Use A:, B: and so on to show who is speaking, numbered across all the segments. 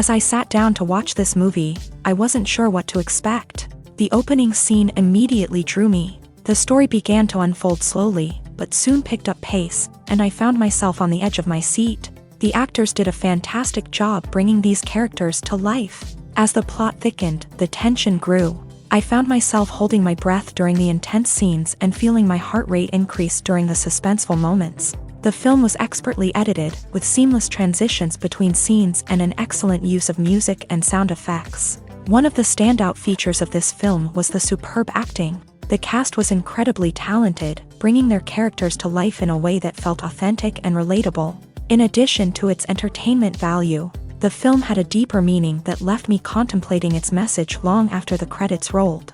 A: As I sat down to watch this movie, I wasn't sure what to expect. The opening scene immediately drew me. The story began to unfold slowly, but soon picked up pace, and I found myself on the edge of my seat. The actors did a fantastic job bringing these characters to life. As the plot thickened, the tension grew. I found myself holding my breath during the intense scenes and feeling my heart rate increase during the suspenseful moments. The film was expertly edited, with seamless transitions between scenes and an excellent use of music and sound effects. One of the standout features of this film was the superb acting. The cast was incredibly talented, bringing their characters to life in a way that felt authentic and relatable. In addition to its entertainment value, the film had a deeper meaning that left me contemplating its message long after the credits rolled.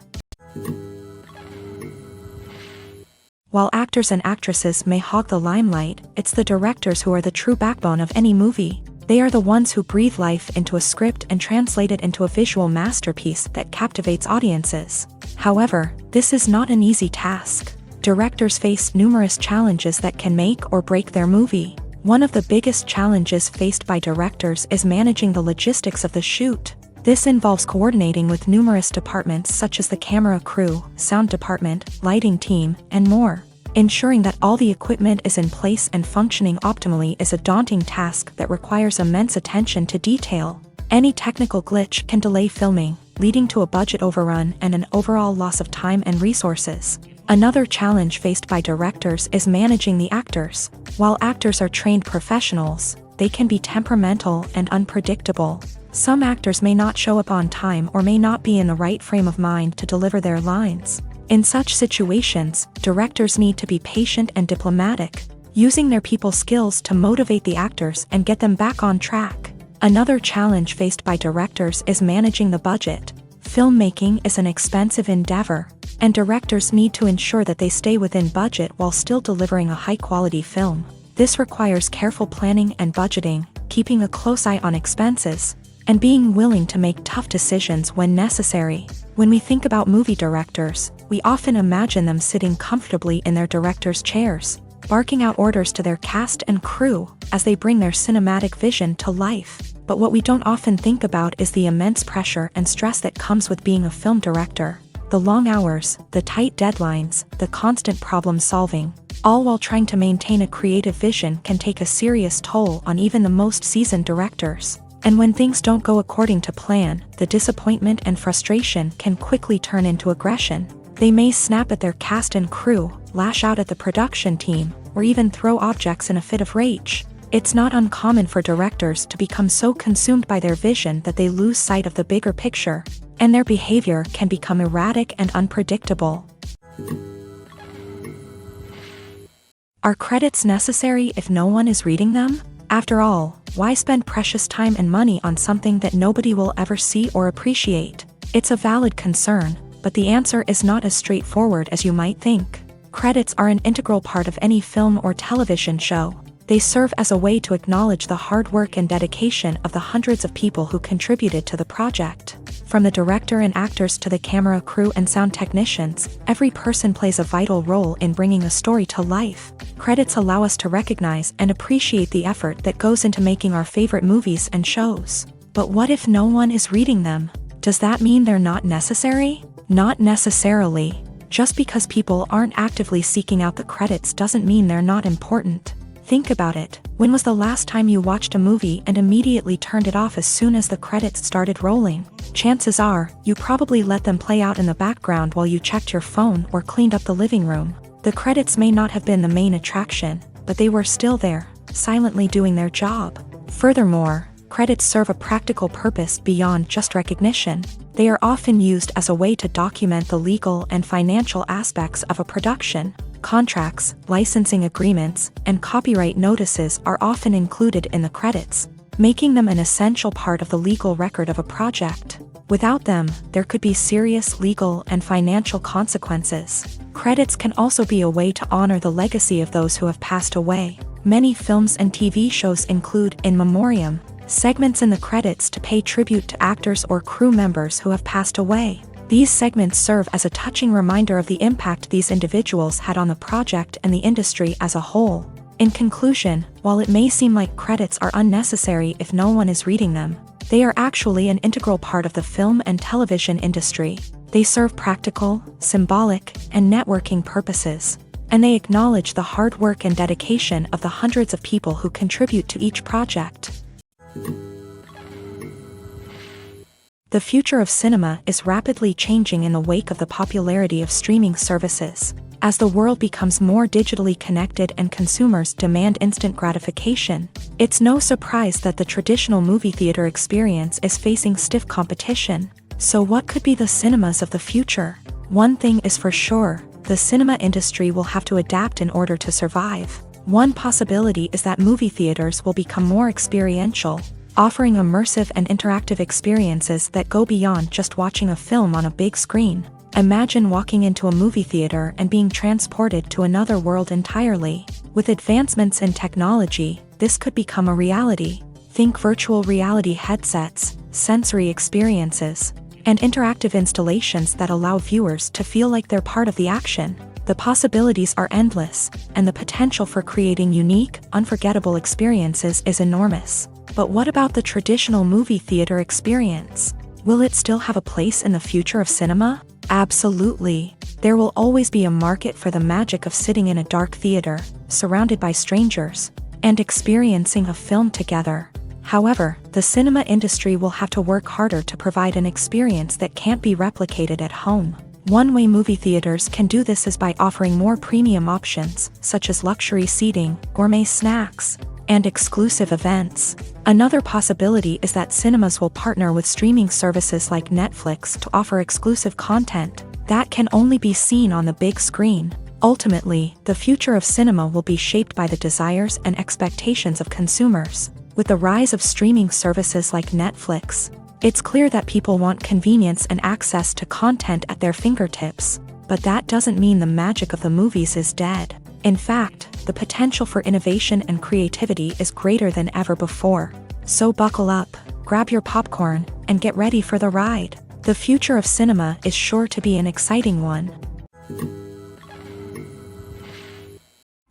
A: While actors and actresses may hog the limelight, it's the directors who are the true backbone of any movie. They are the ones who breathe life into a script and translate it into a visual masterpiece that captivates audiences. However, this is not an easy task. Directors face numerous challenges that can make or break their movie. One of the biggest challenges faced by directors is managing the logistics of the shoot. This involves coordinating with numerous departments such as the camera crew, sound department, lighting team, and more. Ensuring that all the equipment is in place and functioning optimally is a daunting task that requires immense attention to detail. Any technical glitch can delay filming, leading to a budget overrun and an overall loss of time and resources. Another challenge faced by directors is managing the actors. While actors are trained professionals, they can be temperamental and unpredictable. Some actors may not show up on time or may not be in the right frame of mind to deliver their lines. In such situations, directors need to be patient and diplomatic, using their people skills to motivate the actors and get them back on track. Another challenge faced by directors is managing the budget. Filmmaking is an expensive endeavor, and directors need to ensure that they stay within budget while still delivering a high-quality film. This requires careful planning and budgeting, keeping a close eye on expenses, and being willing to make tough decisions when necessary. When we think about movie directors, we often imagine them sitting comfortably in their director's chairs, barking out orders to their cast and crew as they bring their cinematic vision to life. But what we don't often think about is the immense pressure and stress that comes with being a film director. The long hours, the tight deadlines, the constant problem solving, all while trying to maintain a creative vision can take a serious toll on even the most seasoned directors. And when things don't go according to plan, the disappointment and frustration can quickly turn into aggression. They may snap at their cast and crew, lash out at the production team, or even throw objects in a fit of rage. It's not uncommon for directors to become so consumed by their vision that they lose sight of the bigger picture, and their behavior can become erratic and unpredictable. Are credits necessary if no one is reading them? After all, why spend precious time and money on something that nobody will ever see or appreciate? It's a valid concern, but the answer is not as straightforward as you might think. Credits are an integral part of any film or television show. They serve as a way to acknowledge the hard work and dedication of the hundreds of people who contributed to the project. From the director and actors to the camera crew and sound technicians, every person plays a vital role in bringing a story to life. Credits allow us to recognize and appreciate the effort that goes into making our favorite movies and shows. But what if no one is reading them? Does that mean they're not necessary? Not necessarily. Just because people aren't actively seeking out the credits doesn't mean they're not important. Think about it. When was the last time you watched a movie and immediately turned it off as soon as the credits started rolling? Chances are, you probably let them play out in the background while you checked your phone or cleaned up the living room. The credits may not have been the main attraction, but they were still there, silently doing their job. Furthermore, credits serve a practical purpose beyond just recognition. They are often used as a way to document the legal and financial aspects of a production. Contracts, licensing agreements, and copyright notices are often included in the credits, making them an essential part of the legal record of a project. Without them, there could be serious legal and financial consequences. Credits can also be a way to honor the legacy of those who have passed away. Many films and TV shows include in memoriam segments in the credits to pay tribute to actors or crew members who have passed away. These segments serve as a touching reminder of the impact these individuals had on the project and the industry as a whole. In conclusion, while it may seem like credits are unnecessary if no one is reading them, they are actually an integral part of the film and television industry. They serve practical, symbolic, and networking purposes, and they acknowledge the hard work and dedication of the hundreds of people who contribute to each project. The future of cinema is rapidly changing in the wake of the popularity of streaming services. As the world becomes more digitally connected and consumers demand instant gratification, it's no surprise that the traditional movie theater experience is facing stiff competition. So what could be the cinemas of the future? One thing is for sure, the cinema industry will have to adapt in order to survive. One possibility is that movie theaters will become more experiential, offering immersive and interactive experiences that go beyond just watching a film on a big screen. Imagine walking into a movie theater and being transported to another world entirely. With advancements in technology, this could become a reality. Think virtual reality headsets, sensory experiences, and interactive installations that allow viewers to feel like they're part of the action. The possibilities are endless, and the potential for creating unique, unforgettable experiences is enormous. But what about the traditional movie theater experience? Will it still have a place in the future of cinema? Absolutely. There will always be a market for the magic of sitting in a dark theater, surrounded by strangers, and experiencing a film together. However, the cinema industry will have to work harder to provide an experience that can't be replicated at home. One way movie theaters can do this is by offering more premium options, such as luxury seating, gourmet snacks, and exclusive events. Another possibility is that cinemas will partner with streaming services like Netflix to offer exclusive content that can only be seen on the big screen. Ultimately, the future of cinema will be shaped by the desires and expectations of consumers. With the rise of streaming services like Netflix, it's clear that people want convenience and access to content at their fingertips. But that doesn't mean the magic of the movies is dead. In fact, the potential for innovation and creativity is greater than ever before. So buckle up, grab your popcorn, and get ready for the ride. The future of cinema is sure to be an exciting one.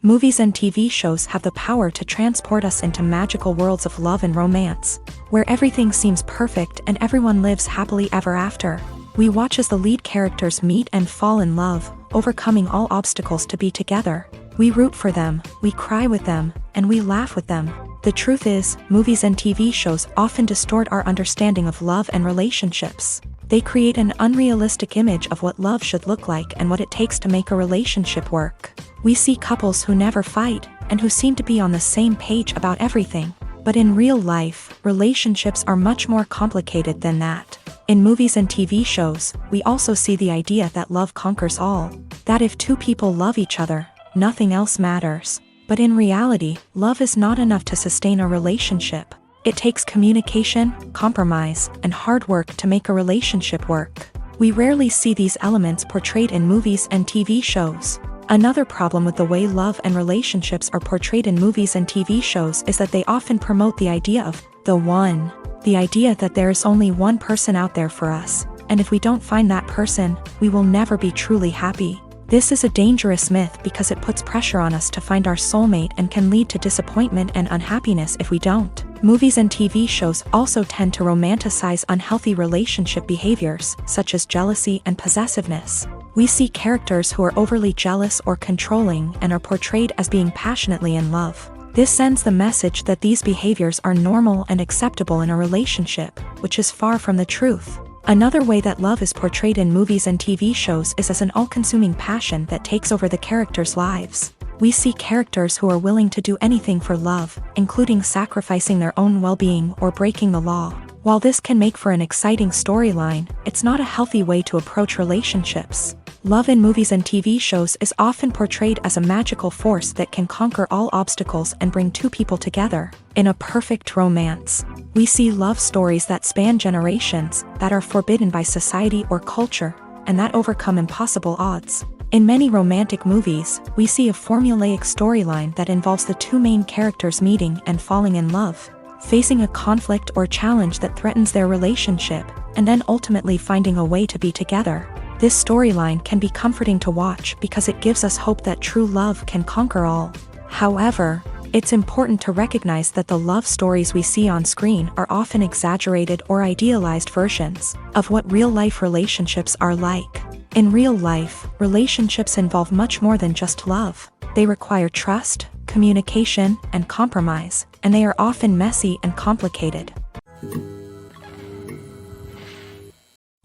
A: Movies and TV shows have the power to transport us into magical worlds of love and romance, where everything seems perfect and everyone lives happily ever after. We watch as the lead characters meet and fall in love, overcoming all obstacles to be together. We root for them, we cry with them, and we laugh with them. The truth is, movies and TV shows often distort our understanding of love and relationships. They create an unrealistic image of what love should look like and what it takes to make a relationship work. We see couples who never fight, and who seem to be on the same page about everything. But in real life, relationships are much more complicated than that. In movies and TV shows, we also see the idea that love conquers all. That if two people love each other, nothing else matters. But in reality, love is not enough to sustain a relationship. It takes communication, compromise, and hard work to make a relationship work. We rarely see these elements portrayed in movies and TV shows. Another problem with the way love and relationships are portrayed in movies and TV shows is that they often promote the idea of the one. The idea that there is only one person out there for us, and if we don't find that person, we will never be truly happy. This is a dangerous myth because it puts pressure on us to find our soulmate and can lead to disappointment and unhappiness if we don't. Movies and TV shows also tend to romanticize unhealthy relationship behaviors, such as jealousy and possessiveness. We see characters who are overly jealous or controlling and are portrayed as being passionately in love. This sends the message that these behaviors are normal and acceptable in a relationship, which is far from the truth. Another way that love is portrayed in movies and TV shows is as an all-consuming passion that takes over the characters' lives. We see characters who are willing to do anything for love, including sacrificing their own well-being or breaking the law. While this can make for an exciting storyline, it's not a healthy way to approach relationships. Love in movies and TV shows is often portrayed as a magical force that can conquer all obstacles and bring two people together. In a perfect romance, we see love stories that span generations, that are forbidden by society or culture, and that overcome impossible odds. In many romantic movies, we see a formulaic storyline that involves the two main characters meeting and falling in love, facing a conflict or challenge that threatens their relationship, and then ultimately finding a way to be together. This storyline can be comforting to watch because it gives us hope that true love can conquer all. However, it's important to recognize that the love stories we see on screen are often exaggerated or idealized versions of what real-life relationships are like. In real life, relationships involve much more than just love. They require trust, communication, and compromise, and they are often messy and complicated.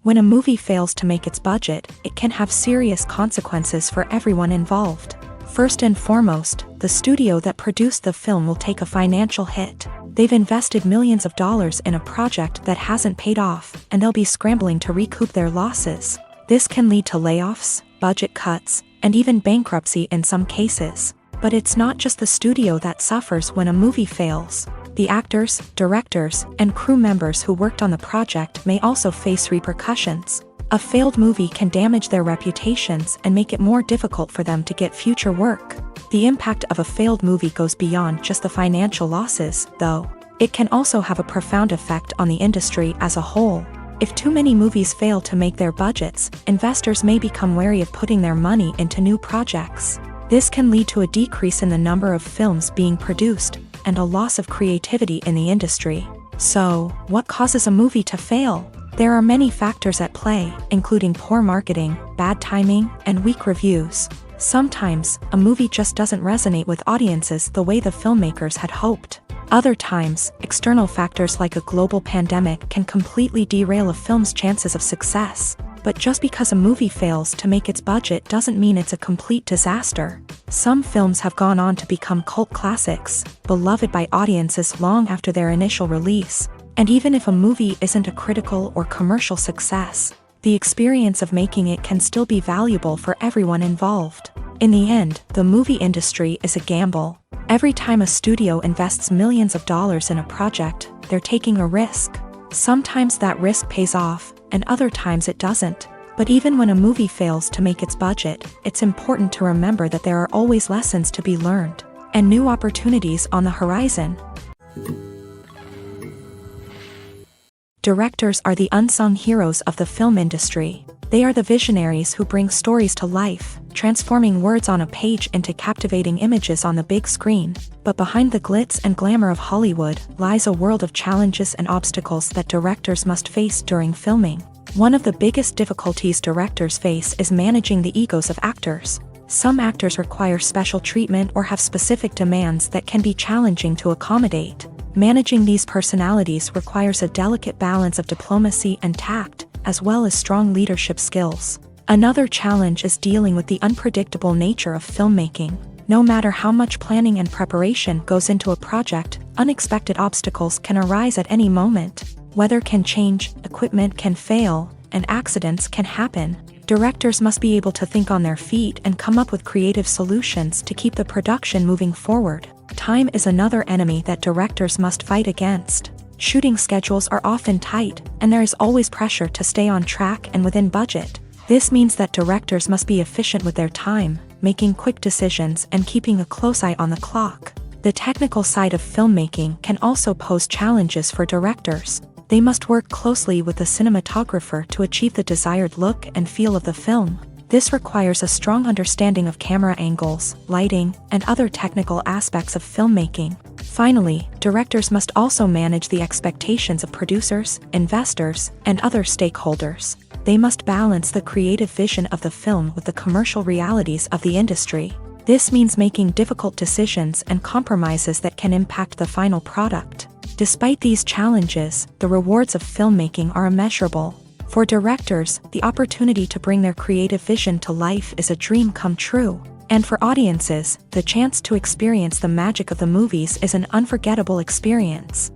A: When a movie fails to make its budget, it can have serious consequences for everyone involved. First and foremost, the studio that produced the film will take a financial hit. They've invested millions of dollars in a project that hasn't paid off, and they'll be scrambling to recoup their losses. This can lead to layoffs, budget cuts, and even bankruptcy in some cases. But it's not just the studio that suffers when a movie fails. The actors, directors, and crew members who worked on the project may also face repercussions. A failed movie can damage their reputations and make it more difficult for them to get future work. The impact of a failed movie goes beyond just the financial losses, though. It can also have a profound effect on the industry as a whole. If too many movies fail to make their budgets, investors may become wary of putting their money into new projects. This can lead to a decrease in the number of films being produced, and a loss of creativity in the industry. So, what causes a movie to fail? There are many factors at play, including poor marketing, bad timing, and weak reviews. Sometimes, a movie just doesn't resonate with audiences the way the filmmakers had hoped. Other times, external factors like a global pandemic can completely derail a film's chances of success. But just because a movie fails to make its budget doesn't mean it's a complete disaster. Some films have gone on to become cult classics, beloved by audiences long after their initial release. And even if a movie isn't a critical or commercial success, the experience of making it can still be valuable for everyone involved. In the end, the movie industry is a gamble. Every time a studio invests millions of dollars in a project, they're taking a risk. Sometimes that risk pays off, and other times it doesn't. But even when a movie fails to make its budget, it's important to remember that there are always lessons to be learned, and new opportunities on the horizon. Directors are the unsung heroes of the film industry. They are the visionaries who bring stories to life, transforming words on a page into captivating images on the big screen. But behind the glitz and glamour of Hollywood lies a world of challenges and obstacles that directors must face during filming. One of the biggest difficulties directors face is managing the egos of actors. Some actors require special treatment or have specific demands that can be challenging to accommodate. Managing these personalities requires a delicate balance of diplomacy and tact, as well as strong leadership skills. Another challenge is dealing with the unpredictable nature of filmmaking. No matter how much planning and preparation goes into a project, unexpected obstacles can arise at any moment. Weather can change, equipment can fail, and accidents can happen. Directors must be able to think on their feet and come up with creative solutions to keep the production moving forward. Time is another enemy that directors must fight against. Shooting schedules are often tight, and there is always pressure to stay on track and within budget. This means that directors must be efficient with their time, making quick decisions and keeping a close eye on the clock. The technical side of filmmaking can also pose challenges for directors. They must work closely with the cinematographer to achieve the desired look and feel of the film. This requires a strong understanding of camera angles, lighting, and other technical aspects of filmmaking. Finally, directors must also manage the expectations of producers, investors, and other stakeholders. They must balance the creative vision of the film with the commercial realities of the industry. This means making difficult decisions and compromises that can impact the final product. Despite these challenges, the rewards of filmmaking are immeasurable. For directors, the opportunity to bring their creative vision to life is a dream come true. And for audiences, the chance to experience the magic of the movies is an unforgettable experience.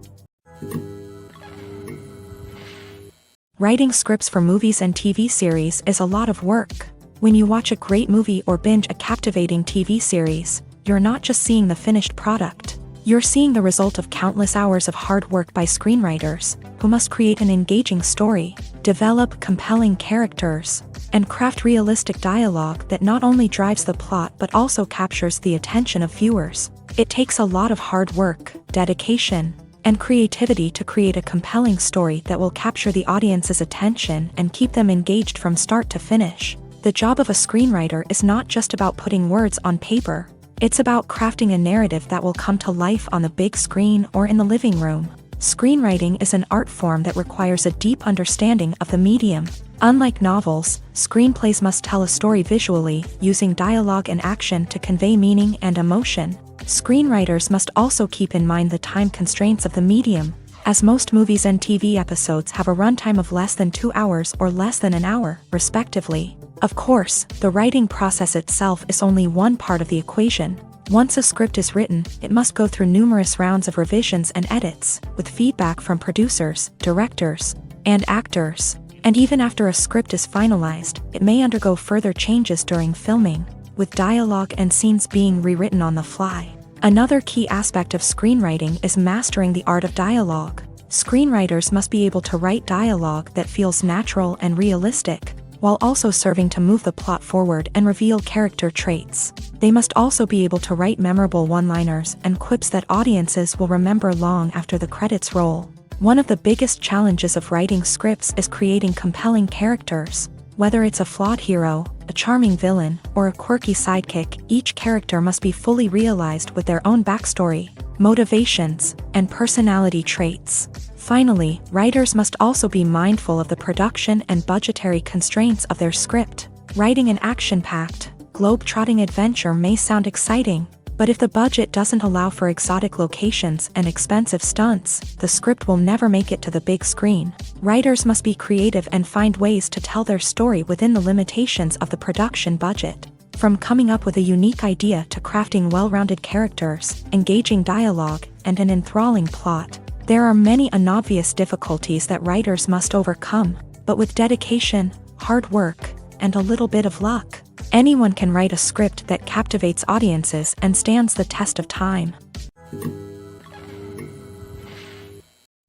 A: Writing scripts for movies and TV series is a lot of work. When you watch a great movie or binge a captivating TV series, you're not just seeing the finished product. You're seeing the result of countless hours of hard work by screenwriters, who must create an engaging story, develop compelling characters, and craft realistic dialogue that not only drives the plot but also captures the attention of viewers. It takes a lot of hard work, dedication, and creativity to create a compelling story that will capture the audience's attention and keep them engaged from start to finish. The job of a screenwriter is not just about putting words on paper. It's about crafting a narrative that will come to life on the big screen or in the living room. Screenwriting is an art form that requires a deep understanding of the medium. Unlike novels, screenplays must tell a story visually, using dialogue and action to convey meaning and emotion. Screenwriters must also keep in mind the time constraints of the medium, as most movies and TV episodes have a runtime of less than 2 hours or less than an hour, respectively. Of course, the writing process itself is only one part of the equation. Once a script is written, it must go through numerous rounds of revisions and edits, with feedback from producers, directors, and actors. And even after a script is finalized, it may undergo further changes during filming, with dialogue and scenes being rewritten on the fly. Another key aspect of screenwriting is mastering the art of dialogue. Screenwriters must be able to write dialogue that feels natural and realistic, while also serving to move the plot forward and reveal character traits. They must also be able to write memorable one-liners and quips that audiences will remember long after the credits roll. One of the biggest challenges of writing scripts is creating compelling characters. Whether it's a flawed hero, a charming villain, or a quirky sidekick, each character must be fully realized with their own backstory, motivations, and personality traits. Finally, writers must also be mindful of the production and budgetary constraints of their script. Writing an action-packed, globe-trotting adventure may sound exciting, but if the budget doesn't allow for exotic locations and expensive stunts, the script will never make it to the big screen. Writers must be creative and find ways to tell their story within the limitations of the production budget. From coming up with a unique idea to crafting well-rounded characters, engaging dialogue, and an enthralling plot, there are many unobvious difficulties that writers must overcome, but with dedication, hard work, and a little bit of luck, anyone can write a script that captivates audiences and stands the test of time.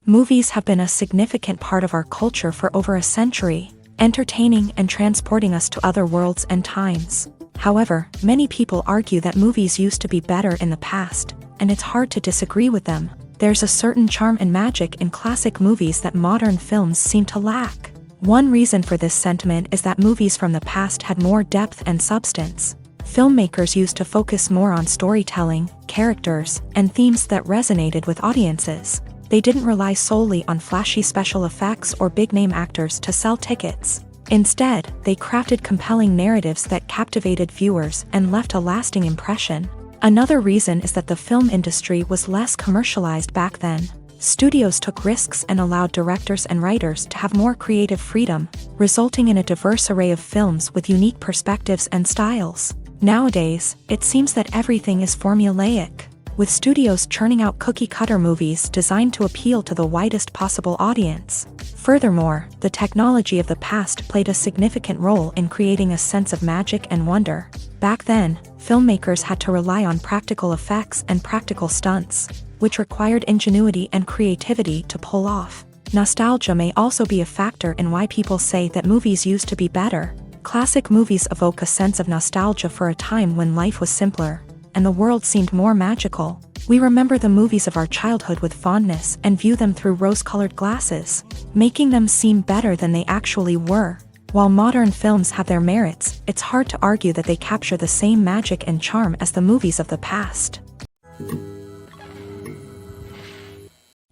A: Movies have been a significant part of our culture for over a century, entertaining and transporting us to other worlds and times. However, many people argue that movies used to be better in the past, and it's hard to disagree with them. There's a certain charm and magic in classic movies that modern films seem to lack. One reason for this sentiment is that movies from the past had more depth and substance. Filmmakers used to focus more on storytelling, characters, and themes that resonated with audiences. They didn't rely solely on flashy special effects or big-name actors to sell tickets. Instead, they crafted compelling narratives that captivated viewers and left a lasting impression. Another reason is that the film industry was less commercialized back then. Studios took risks and allowed directors and writers to have more creative freedom, resulting in a diverse array of films with unique perspectives and styles. Nowadays, it seems that everything is formulaic, with studios churning out cookie-cutter movies designed to appeal to the widest possible audience. Furthermore, the technology of the past played a significant role in creating a sense of magic and wonder. Back then, filmmakers had to rely on practical effects and practical stunts, which required ingenuity and creativity to pull off. Nostalgia may also be a factor in why people say that movies used to be better. Classic movies evoke a sense of nostalgia for a time when life was simpler, and the world seemed more magical. We remember the movies of our childhood with fondness and view them through rose-colored glasses, making them seem better than they actually were. While modern films have their merits, it's hard to argue that they capture the same magic and charm as the movies of the past.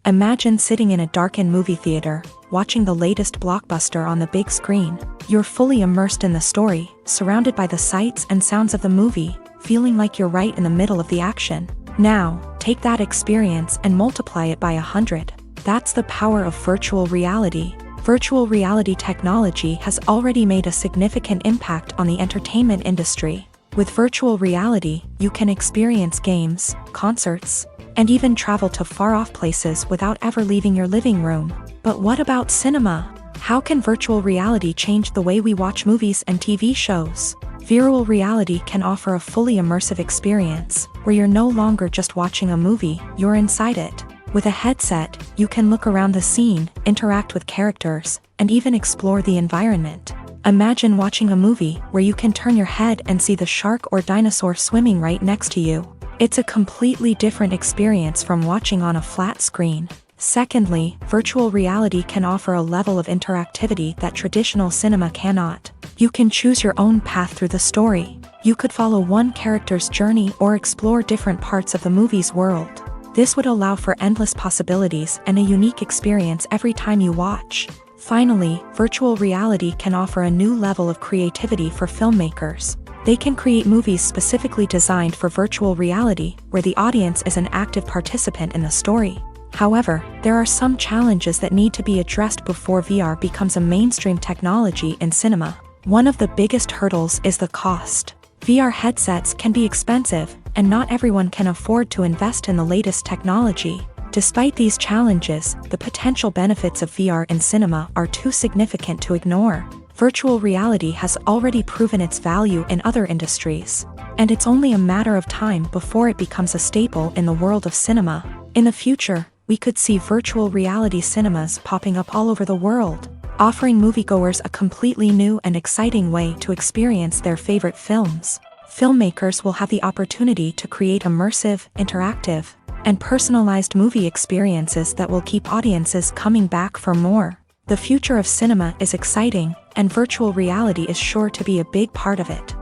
A: Imagine sitting in a darkened movie theater, watching the latest blockbuster on the big screen. You're fully immersed in the story, surrounded by the sights and sounds of the movie, feeling like you're right in the middle of the action. Now, take that experience and multiply it by 100. That's the power of virtual reality. Virtual reality technology has already made a significant impact on the entertainment industry. With virtual reality, you can experience games, concerts, and even travel to far-off places without ever leaving your living room. But what about cinema? How can virtual reality change the way we watch movies and TV shows? Virtual reality can offer a fully immersive experience, where you're no longer just watching a movie, you're inside it. With a headset, you can look around the scene, interact with characters, and even explore the environment. Imagine watching a movie where you can turn your head and see the shark or dinosaur swimming right next to you. It's a completely different experience from watching on a flat screen. Secondly, virtual reality can offer a level of interactivity that traditional cinema cannot. You can choose your own path through the story. You could follow one character's journey or explore different parts of the movie's world. This would allow for endless possibilities and a unique experience every time you watch. Finally, virtual reality can offer a new level of creativity for filmmakers. They can create movies specifically designed for virtual reality, where the audience is an active participant in the story. However, there are some challenges that need to be addressed before VR becomes a mainstream technology in cinema. One of the biggest hurdles is the cost. VR headsets can be expensive, and not everyone can afford to invest in the latest technology. Despite these challenges, the potential benefits of VR in cinema are too significant to ignore. Virtual reality has already proven its value in other industries, and it's only a matter of time before it becomes a staple in the world of cinema. In the future, we could see virtual reality cinemas popping up all over the world, offering moviegoers a completely new and exciting way to experience their favorite films. Filmmakers will have the opportunity to create immersive, interactive, and personalized movie experiences that will keep audiences coming back for more. The future of cinema is exciting, and virtual reality is sure to be a big part of it.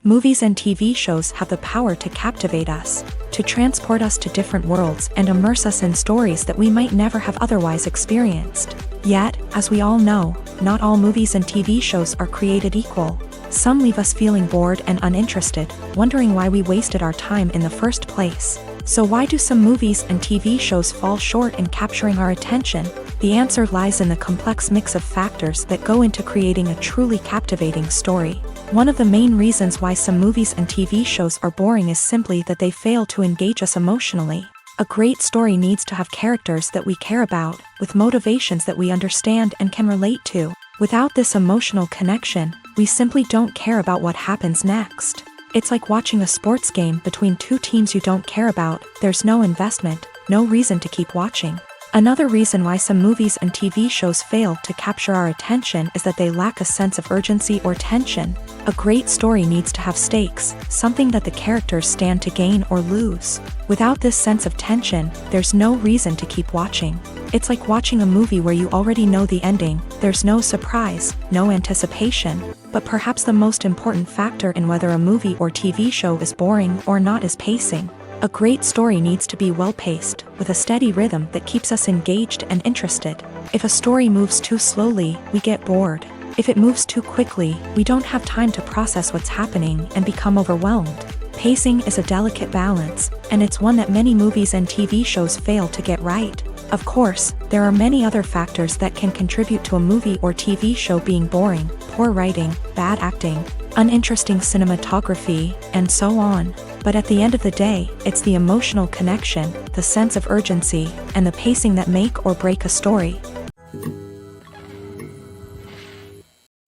A: Movies and TV shows have the power to captivate us, to transport us to different worlds and immerse us in stories that we might never have otherwise experienced. Yet, as we all know, not all movies and TV shows are created equal. Some leave us feeling bored and uninterested, wondering why we wasted our time in the first place. So why do some movies and TV shows fall short in capturing our attention? The answer lies in the complex mix of factors that go into creating a truly captivating story. One of the main reasons why some movies and TV shows are boring is simply that they fail to engage us emotionally. A great story needs to have characters that we care about, with motivations that we understand and can relate to. Without this emotional connection, we simply don't care about what happens next. It's like watching a sports game between two teams you don't care about. There's no investment, no reason to keep watching. Another reason why some movies and TV shows fail to capture our attention is that they lack a sense of urgency or tension. A great story needs to have stakes, something that the characters stand to gain or lose. Without this sense of tension, there's no reason to keep watching. It's like watching a movie where you already know the ending. There's no surprise, no anticipation. But perhaps the most important factor in whether a movie or TV show is boring or not is pacing. A great story needs to be well-paced, with a steady rhythm that keeps us engaged and interested. If a story moves too slowly, we get bored. If it moves too quickly, we don't have time to process what's happening and become overwhelmed. Pacing is a delicate balance, and it's one that many movies and TV shows fail to get right. Of course, there are many other factors that can contribute to a movie or TV show being boring: poor writing, bad acting, uninteresting cinematography, and so on. But at the end of the day, it's the emotional connection, the sense of urgency, and the pacing that make or break a story.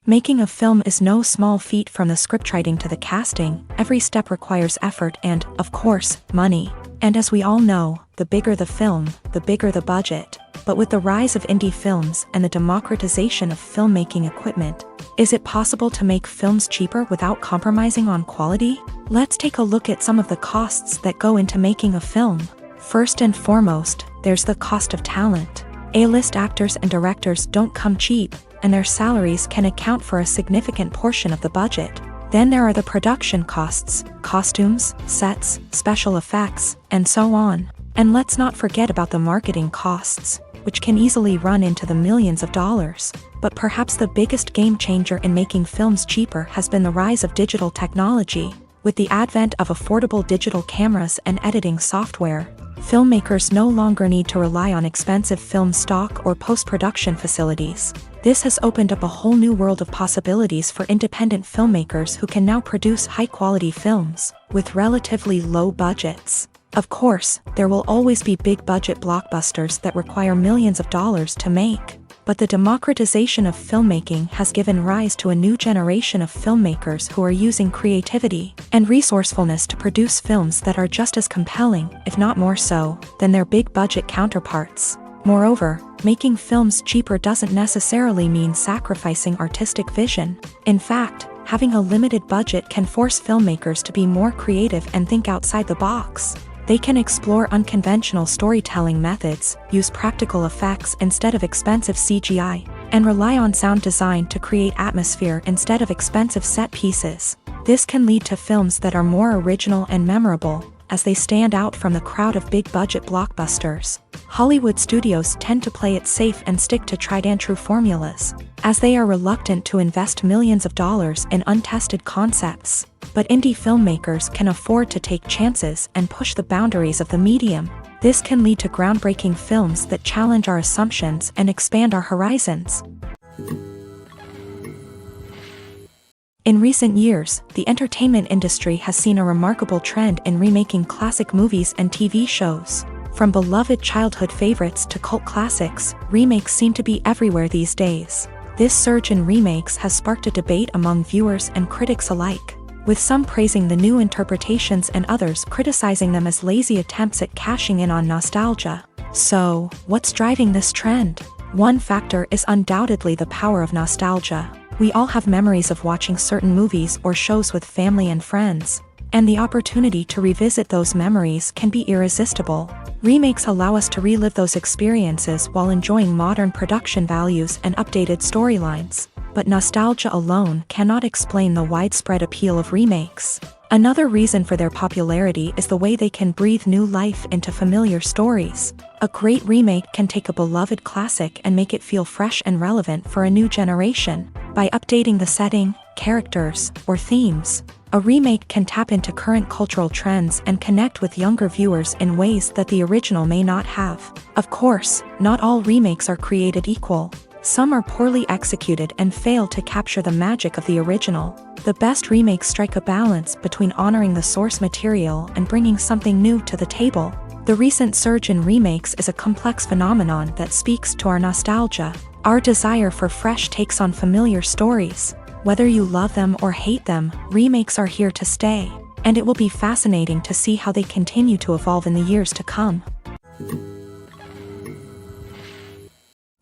A: Making a film is no small feat. From the scriptwriting to the casting, every step requires effort and, of course, money. And as we all know, the bigger the film, the bigger the budget. But with the rise of indie films and the democratization of filmmaking equipment, is it possible to make films cheaper without compromising on quality? Let's take a look at some of the costs that go into making a film. First and foremost, there's the cost of talent. A-list actors and directors don't come cheap, and their salaries can account for a significant portion of the budget. Then there are the production costs, costumes, sets, special effects, and so on. And let's not forget about the marketing costs. which can easily run into the millions of dollars. But perhaps the biggest game changer in making films cheaper has been the rise of digital technology. With the advent of affordable digital cameras and editing software, filmmakers no longer need to rely on expensive film stock or post-production facilities. This has opened up a whole new world of possibilities for independent filmmakers who can now produce high-quality films with relatively low budgets. Of course, there will always be big-budget blockbusters that require millions of dollars to make. But the democratization of filmmaking has given rise to a new generation of filmmakers who are using creativity and resourcefulness to produce films that are just as compelling, if not more so, than their big-budget counterparts. Moreover, making films cheaper doesn't necessarily mean sacrificing artistic vision. In fact, having a limited budget can force filmmakers to be more creative and think outside the box. They can explore unconventional storytelling methods, use practical effects instead of expensive CGI, and rely on sound design to create atmosphere instead of expensive set pieces. This can lead to films that are more original and memorable, as they stand out from the crowd of big-budget blockbusters. Hollywood studios tend to play it safe and stick to tried-and-true formulas, as they are reluctant to invest millions of dollars in untested concepts. But indie filmmakers can afford to take chances and push the boundaries of the medium. This can lead to groundbreaking films that challenge our assumptions and expand our horizons. In recent years, the entertainment industry has seen a remarkable trend in remaking classic movies and TV shows. From beloved childhood favorites to cult classics, remakes seem to be everywhere these days. This surge in remakes has sparked a debate among viewers and critics alike, with some praising the new interpretations and others criticizing them as lazy attempts at cashing in on nostalgia. So, what's driving this trend? One factor is undoubtedly the power of nostalgia. We all have memories of watching certain movies or shows with family and friends, and the opportunity to revisit those memories can be irresistible. Remakes allow us to relive those experiences while enjoying modern production values and updated storylines. But nostalgia alone cannot explain the widespread appeal of remakes. Another reason for their popularity is the way they can breathe new life into familiar stories. A great remake can take a beloved classic and make it feel fresh and relevant for a new generation. By updating the setting, characters, or themes, a remake can tap into current cultural trends and connect with younger viewers in ways that the original may not have. Of course, not all remakes are created equal. Some are poorly executed and fail to capture the magic of the original. The best remakes strike a balance between honoring the source material and bringing something new to the table. The recent surge in remakes is a complex phenomenon that speaks to our nostalgia, our desire for fresh takes on familiar stories. Whether you love them or hate them, remakes are here to stay, and it will be fascinating to see how they continue to evolve in the years to come.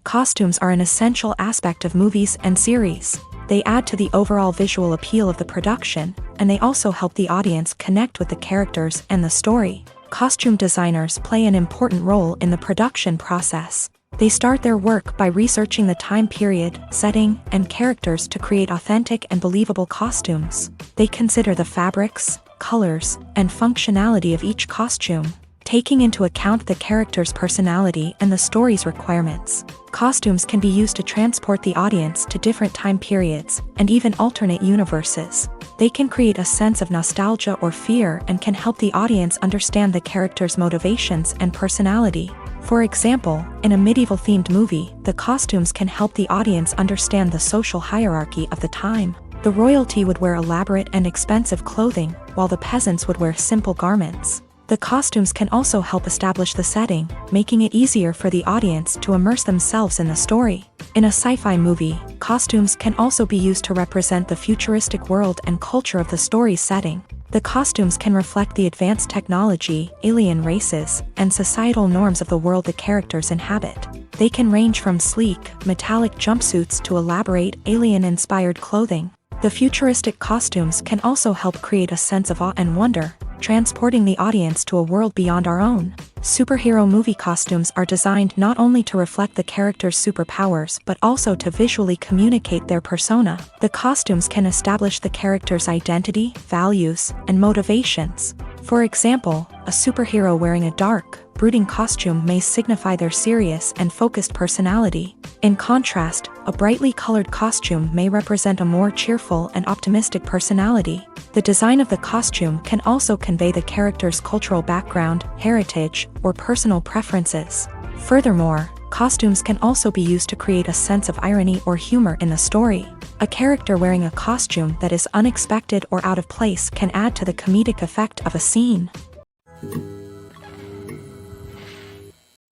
A: Costumes are an essential aspect of movies and series. They add to the overall visual appeal of the production, and they also help the audience connect with the characters and the story. Costume designers play an important role in the production process. They start their work by researching the time period, setting, and characters to create authentic and believable costumes. They consider the fabrics, colors, and functionality of each costume, taking into account the character's personality and the story's requirements. Costumes can be used to transport the audience to different time periods and even alternate universes. They can create a sense of nostalgia or fear and can help the audience understand the character's motivations and personality. For example, in a medieval-themed movie, the costumes can help the audience understand the social hierarchy of the time. The royalty would wear elaborate and expensive clothing, while the peasants would wear simple garments. The costumes can also help establish the setting, making it easier for the audience to immerse themselves in the story. In a sci-fi movie, costumes can also be used to represent the futuristic world and culture of the story's setting. The costumes can reflect the advanced technology, alien races, and societal norms of the world the characters inhabit. They can range from sleek, metallic jumpsuits to elaborate, alien-inspired clothing. The futuristic costumes can also help create a sense of awe and wonder, transporting the audience to a world beyond our own. Superhero movie costumes are designed not only to reflect the character's superpowers but also to visually communicate their persona. The costumes can establish the character's identity, values, and motivations. For example, a superhero wearing a dark, brooding costume may signify their serious and focused personality. In contrast, a brightly colored costume may represent a more cheerful and optimistic personality. The design of the costume can also convey the character's cultural background, heritage, or personal preferences. Furthermore, costumes can also be used to create a sense of irony or humor in the story. A character wearing a costume that is unexpected or out of place can add to the comedic effect of a scene.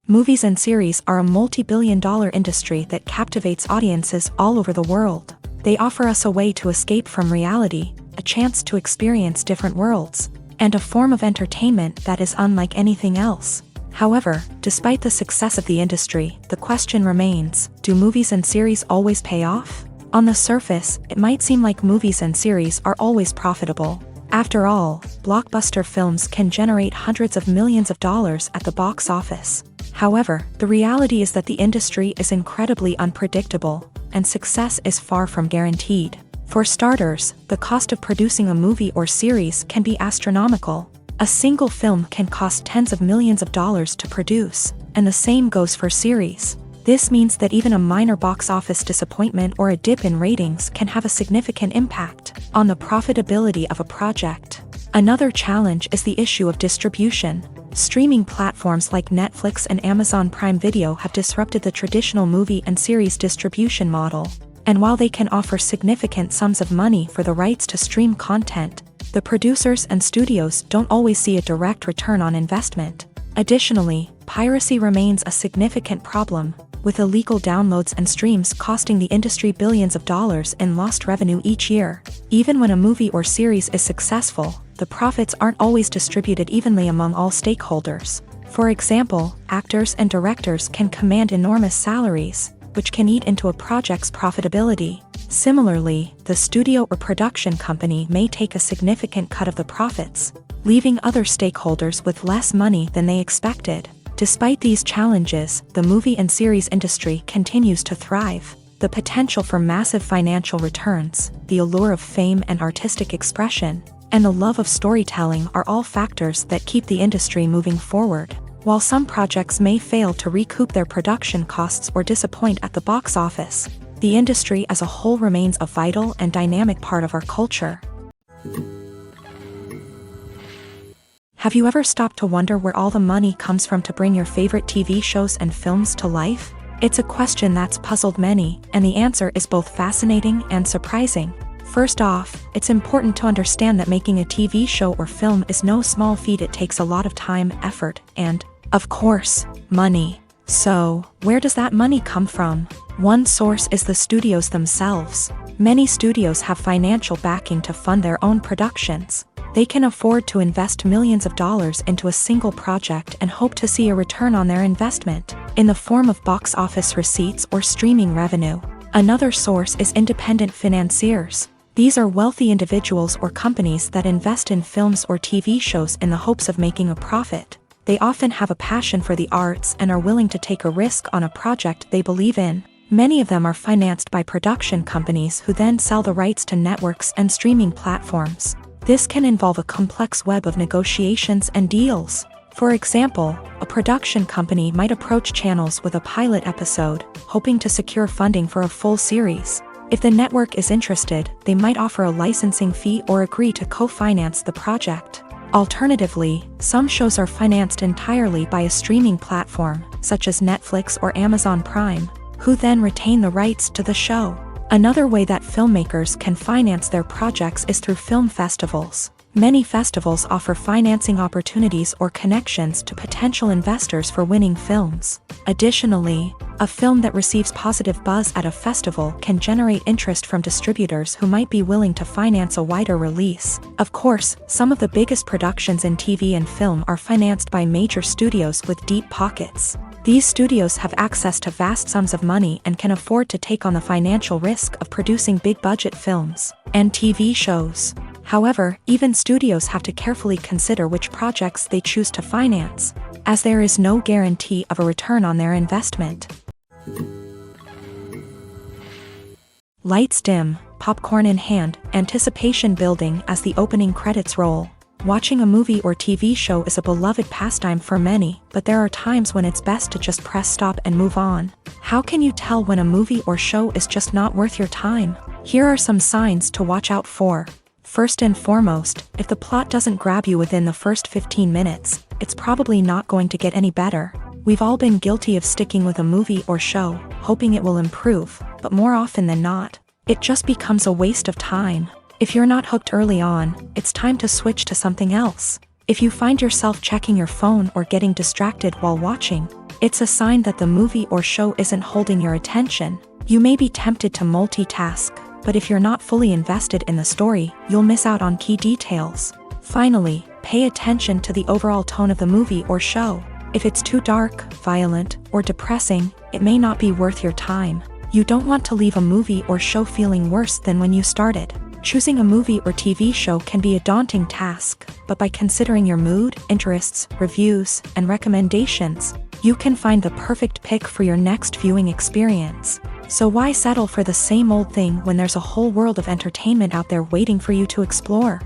A: Movies and series are a multi-billion-dollar industry that captivates audiences all over the world. They offer us a way to escape from reality, a chance to experience different worlds, and a form of entertainment that is unlike anything else. However, despite the success of the industry, the question remains, do movies and series always pay off? On the surface, it might seem like movies and series are always profitable. After all, blockbuster films can generate hundreds of millions of dollars at the box office. However, the reality is that the industry is incredibly unpredictable, and success is far from guaranteed. For starters, the cost of producing a movie or series can be astronomical. A single film can cost tens of millions of dollars to produce, and the same goes for series. This means that even a minor box office disappointment or a dip in ratings can have a significant impact on the profitability of a project. Another challenge is the issue of distribution. Streaming platforms like Netflix and Amazon Prime Video have disrupted the traditional movie and series distribution model. And while they can offer significant sums of money for the rights to stream content, the producers and studios don't always see a direct return on investment. Additionally, piracy remains a significant problem, with illegal downloads and streams costing the industry billions of dollars in lost revenue each year. Even when a movie or series is successful, the profits aren't always distributed evenly among all stakeholders. For example, actors and directors can command enormous salaries, which can eat into a project's profitability. Similarly, the studio or production company may take a significant cut of the profits, leaving other stakeholders with less money than they expected. Despite these challenges, the movie and series industry continues to thrive. The potential for massive financial returns, the allure of fame and artistic expression, and the love of storytelling are all factors that keep the industry moving forward. While some projects may fail to recoup their production costs or disappoint at the box office, the industry as a whole remains a vital and dynamic part of our culture. Have you ever stopped to wonder where all the money comes from to bring your favorite TV shows and films to life? It's a question that's puzzled many, and the answer is both fascinating and surprising. First off, it's important to understand that making a TV show or film is no small feat. It takes a lot of time, effort, and, of course, money. So, where does that money come from? One source is the studios themselves. Many studios have financial backing to fund their own productions. They can afford to invest millions of dollars into a single project and hope to see a return on their investment, in the form of box office receipts or streaming revenue. Another source is independent financiers. These are wealthy individuals or companies that invest in films or TV shows in the hopes of making a profit. They often have a passion for the arts and are willing to take a risk on a project they believe in. Many of them are financed by production companies who then sell the rights to networks and streaming platforms. This can involve a complex web of negotiations and deals. For example, a production company might approach channels with a pilot episode, hoping to secure funding for a full series. If the network is interested, they might offer a licensing fee or agree to co-finance the project. Alternatively, some shows are financed entirely by a streaming platform, such as Netflix or Amazon Prime, who then retain the rights to the show. Another way that filmmakers can finance their projects is through film festivals. Many festivals offer financing opportunities or connections to potential investors for winning films. Additionally, a film that receives positive buzz at a festival can generate interest from distributors who might be willing to finance a wider release. Of course, some of the biggest productions in TV and film are financed by major studios with deep pockets. These studios have access to vast sums of money and can afford to take on the financial risk of producing big-budget films and TV shows. However, even studios have to carefully consider which projects they choose to finance, as there is no guarantee of a return on their investment. Lights dim, popcorn in hand, anticipation building as the opening credits roll. Watching a movie or TV show is a beloved pastime for many, but there are times when it's best to just press stop and move on. How can you tell when a movie or show is just not worth your time? Here are some signs to watch out for. First and foremost, if the plot doesn't grab you within the first 15 minutes, it's probably not going to get any better. We've all been guilty of sticking with a movie or show, hoping it will improve, but more often than not, it just becomes a waste of time. If you're not hooked early on, it's time to switch to something else. If you find yourself checking your phone or getting distracted while watching, it's a sign that the movie or show isn't holding your attention. You may be tempted to multitask, but if you're not fully invested in the story, you'll miss out on key details. Finally, pay attention to the overall tone of the movie or show. If it's too dark, violent, or depressing, it may not be worth your time. You don't want to leave a movie or show feeling worse than when you started. Choosing a movie or TV show can be a daunting task, but by considering your mood, interests, reviews, and recommendations, you can find the perfect pick for your next viewing experience. So why settle for the same old thing when there's a whole world of entertainment out there waiting for you to explore?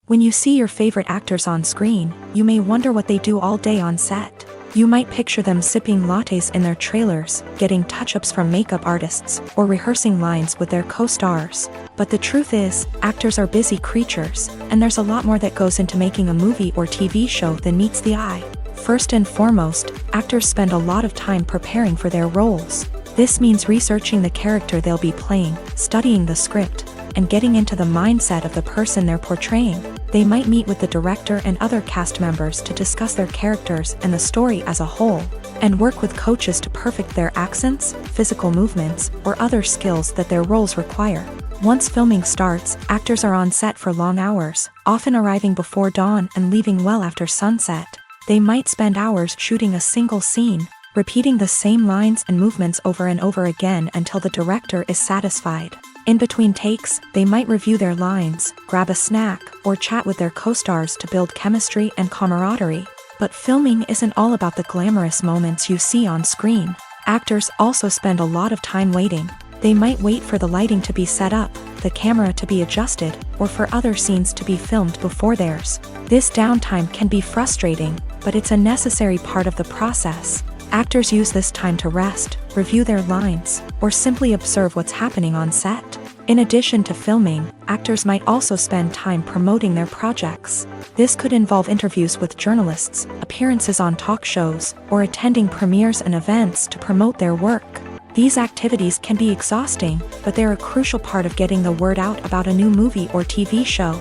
A: When you see your favorite actors on screen, you may wonder what they do all day on set. You might picture them sipping lattes in their trailers, getting touch-ups from makeup artists, or rehearsing lines with their co-stars. But the truth is, actors are busy creatures, and there's a lot more that goes into making a movie or TV show than meets the eye. First and foremost, actors spend a lot of time preparing for their roles. This means researching the character they'll be playing, studying the script, and getting into the mindset of the person they're portraying. They might meet with the director and other cast members to discuss their characters and the story as a whole, and work with coaches to perfect their accents, physical movements, or other skills that their roles require. Once filming starts, actors are on set for long hours, often arriving before dawn and leaving well after sunset. They might spend hours shooting a single scene, repeating the same lines and movements over and over again until the director is satisfied. In between takes, they might review their lines, grab a snack, or chat with their co-stars to build chemistry and camaraderie. But filming isn't all about the glamorous moments you see on screen. Actors also spend a lot of time waiting. They might wait for the lighting to be set up, the camera to be adjusted, or for other scenes to be filmed before theirs. This downtime can be frustrating, but it's a necessary part of the process. Actors use this time to rest, review their lines, or simply observe what's happening on set. In addition to filming, actors might also spend time promoting their projects. This could involve interviews with journalists, appearances on talk shows, or attending premieres and events to promote their work. These activities can be exhausting, but they're a crucial part of getting the word out about a new movie or TV show.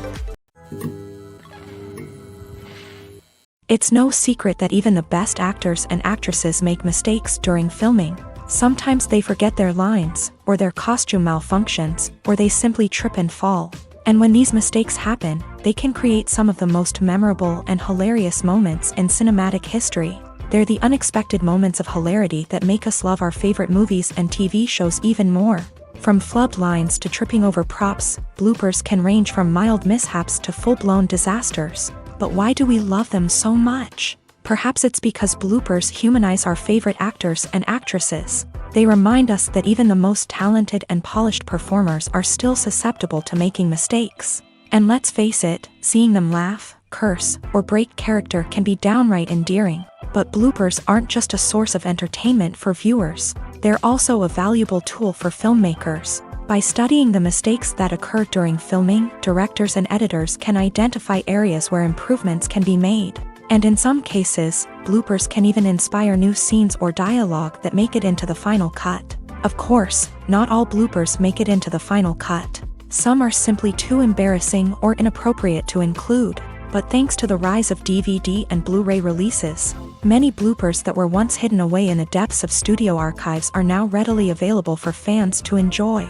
A: It's no secret that even the best actors and actresses make mistakes during filming. Sometimes they forget their lines, or their costume malfunctions, or they simply trip and fall. And when these mistakes happen, they can create some of the most memorable and hilarious moments in cinematic history. They're the unexpected moments of hilarity that make us love our favorite movies and TV shows even more. From flubbed lines to tripping over props, bloopers can range from mild mishaps to full-blown disasters. But why do we love them so much? Perhaps it's because bloopers humanize our favorite actors and actresses. They remind us that even the most talented and polished performers are still susceptible to making mistakes. And let's face it, seeing them laugh, curse, or break character can be downright endearing. But bloopers aren't just a source of entertainment for viewers. They're also a valuable tool for filmmakers. By studying the mistakes that occur during filming, directors and editors can identify areas where improvements can be made. And in some cases, bloopers can even inspire new scenes or dialogue that make it into the final cut. Of course, not all bloopers make it into the final cut. Some are simply too embarrassing or inappropriate to include. But thanks to the rise of DVD and Blu-ray releases, many bloopers that were once hidden away in the depths of studio archives are now readily available for fans to enjoy.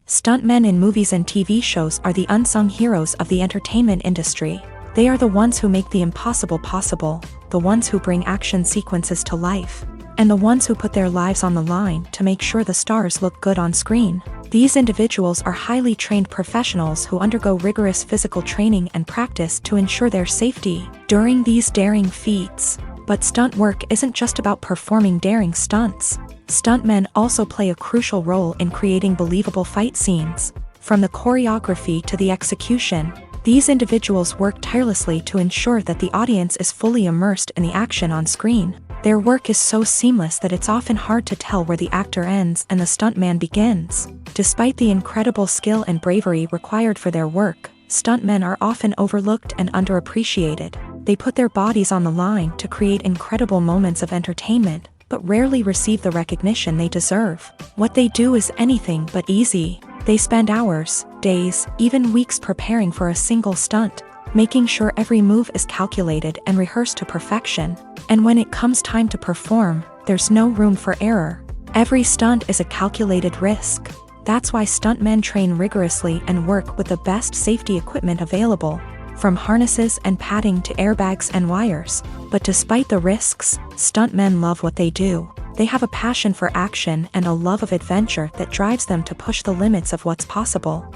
A: Stuntmen in movies and TV shows are the unsung heroes of the entertainment industry. They are the ones who make the impossible possible, the ones who bring action sequences to life, and the ones who put their lives on the line to make sure the stars look good on screen. These individuals are highly trained professionals who undergo rigorous physical training and practice to ensure their safety during these daring feats. But stunt work isn't just about performing daring stunts. Stuntmen also play a crucial role in creating believable fight scenes. From the choreography to the execution, these individuals work tirelessly to ensure that the audience is fully immersed in the action on screen. Their work is so seamless that it's often hard to tell where the actor ends and the stuntman begins. Despite the incredible skill and bravery required for their work, stuntmen are often overlooked and underappreciated. They put their bodies on the line to create incredible moments of entertainment, but rarely receive the recognition they deserve. What they do is anything but easy. They spend hours, days, even weeks preparing for a single stunt, making sure every move is calculated and rehearsed to perfection. And when it comes time to perform, there's no room for error. Every stunt is a calculated risk. That's why stuntmen train rigorously and work with the best safety equipment available, from harnesses and padding to airbags and wires. But despite the risks, stuntmen love what they do. They have a passion for action and a love of adventure that drives them to push the limits of what's possible.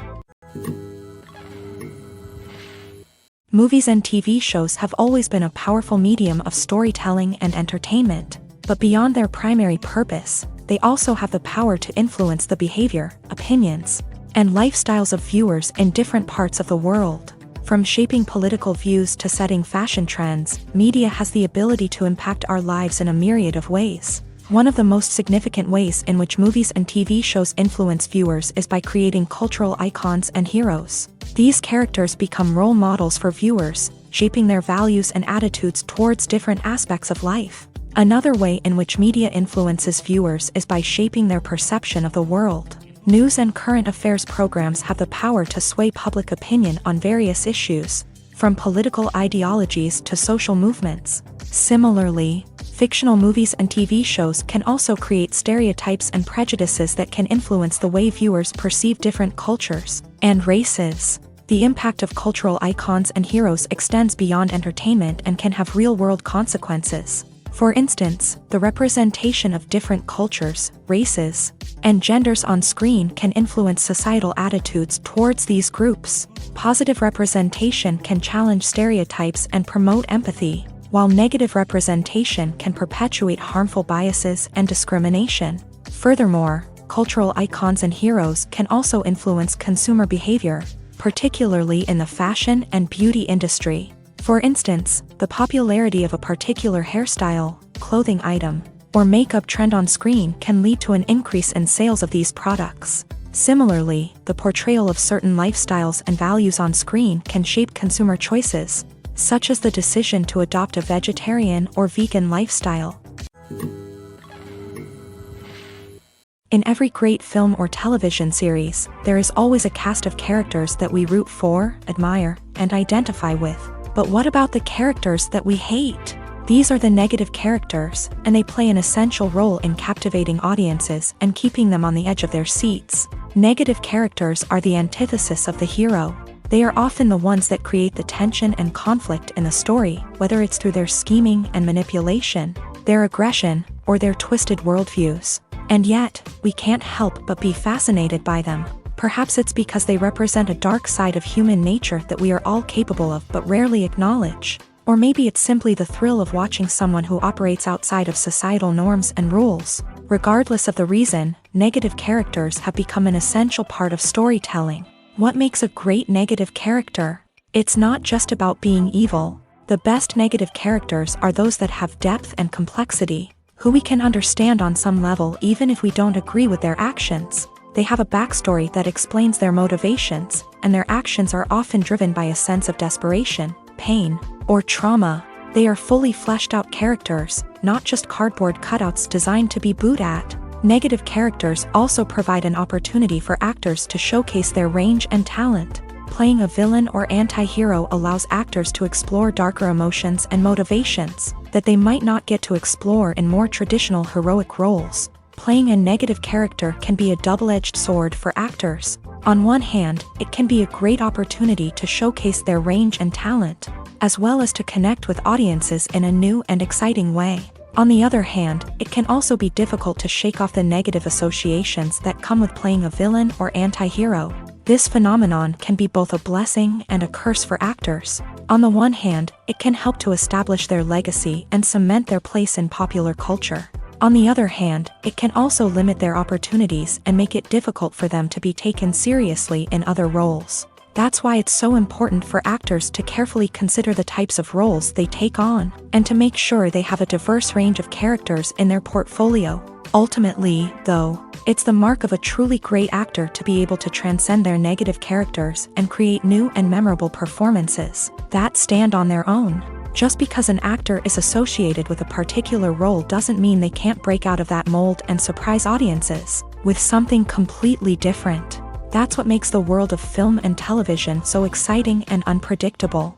A: Movies and TV shows have always been a powerful medium of storytelling and entertainment, but beyond their primary purpose, they also have the power to influence the behavior, opinions, and lifestyles of viewers in different parts of the world. From shaping political views to setting fashion trends, media has the ability to impact our lives in a myriad of ways. One of the most significant ways in which movies and TV shows influence viewers is by creating cultural icons and heroes. These characters become role models for viewers, shaping their values and attitudes towards different aspects of life. Another way in which media influences viewers is by shaping their perception of the world. News and current affairs programs have the power to sway public opinion on various issues, from political ideologies to social movements. Similarly, fictional movies and TV shows can also create stereotypes and prejudices that can influence the way viewers perceive different cultures and races. The impact of cultural icons and heroes extends beyond entertainment and can have real-world consequences. For instance, the representation of different cultures, races, and genders on screen can influence societal attitudes towards these groups. Positive representation can challenge stereotypes and promote empathy, while negative representation can perpetuate harmful biases and discrimination. Furthermore, cultural icons and heroes can also influence consumer behavior, particularly in the fashion and beauty industry. For instance, the popularity of a particular hairstyle, clothing item, or makeup trend on screen can lead to an increase in sales of these products. Similarly, the portrayal of certain lifestyles and values on screen can shape consumer choices, such as the decision to adopt a vegetarian or vegan lifestyle. In every great film or television series, there is always a cast of characters that we root for, admire, and identify with. But what about the characters that we hate? These are the negative characters, and they play an essential role in captivating audiences and keeping them on the edge of their seats. Negative characters are the antithesis of the hero. They are often the ones that create the tension and conflict in the story, whether it's through their scheming and manipulation, their aggression, or their twisted worldviews. And yet, we can't help but be fascinated by them. Perhaps it's because they represent a dark side of human nature that we are all capable of but rarely acknowledge. Or maybe it's simply the thrill of watching someone who operates outside of societal norms and rules. Regardless of the reason, negative characters have become an essential part of storytelling. What makes a great negative character? It's not just about being evil. The best negative characters are those that have depth and complexity, who we can understand on some level even if we don't agree with their actions. They have a backstory that explains their motivations, and their actions are often driven by a sense of desperation, pain, or trauma. They are fully fleshed out characters, not just cardboard cutouts designed to be booed at. Negative characters also provide an opportunity for actors to showcase their range and talent. Playing a villain or anti-hero allows actors to explore darker emotions and motivations that they might not get to explore in more traditional heroic roles. Playing a negative character can be a double-edged sword for actors. On one hand, it can be a great opportunity to showcase their range and talent, as well as to connect with audiences in a new and exciting way. On the other hand, it can also be difficult to shake off the negative associations that come with playing a villain or anti-hero. This phenomenon can be both a blessing and a curse for actors. On the one hand, it can help to establish their legacy and cement their place in popular culture. On the other hand, it can also limit their opportunities and make it difficult for them to be taken seriously in other roles. That's why it's so important for actors to carefully consider the types of roles they take on, and to make sure they have a diverse range of characters in their portfolio. Ultimately, though, it's the mark of a truly great actor to be able to transcend their negative characters and create new and memorable performances that stand on their own. Just because an actor is associated with a particular role doesn't mean they can't break out of that mold and surprise audiences with something completely different. That's what makes the world of film and television so exciting and unpredictable.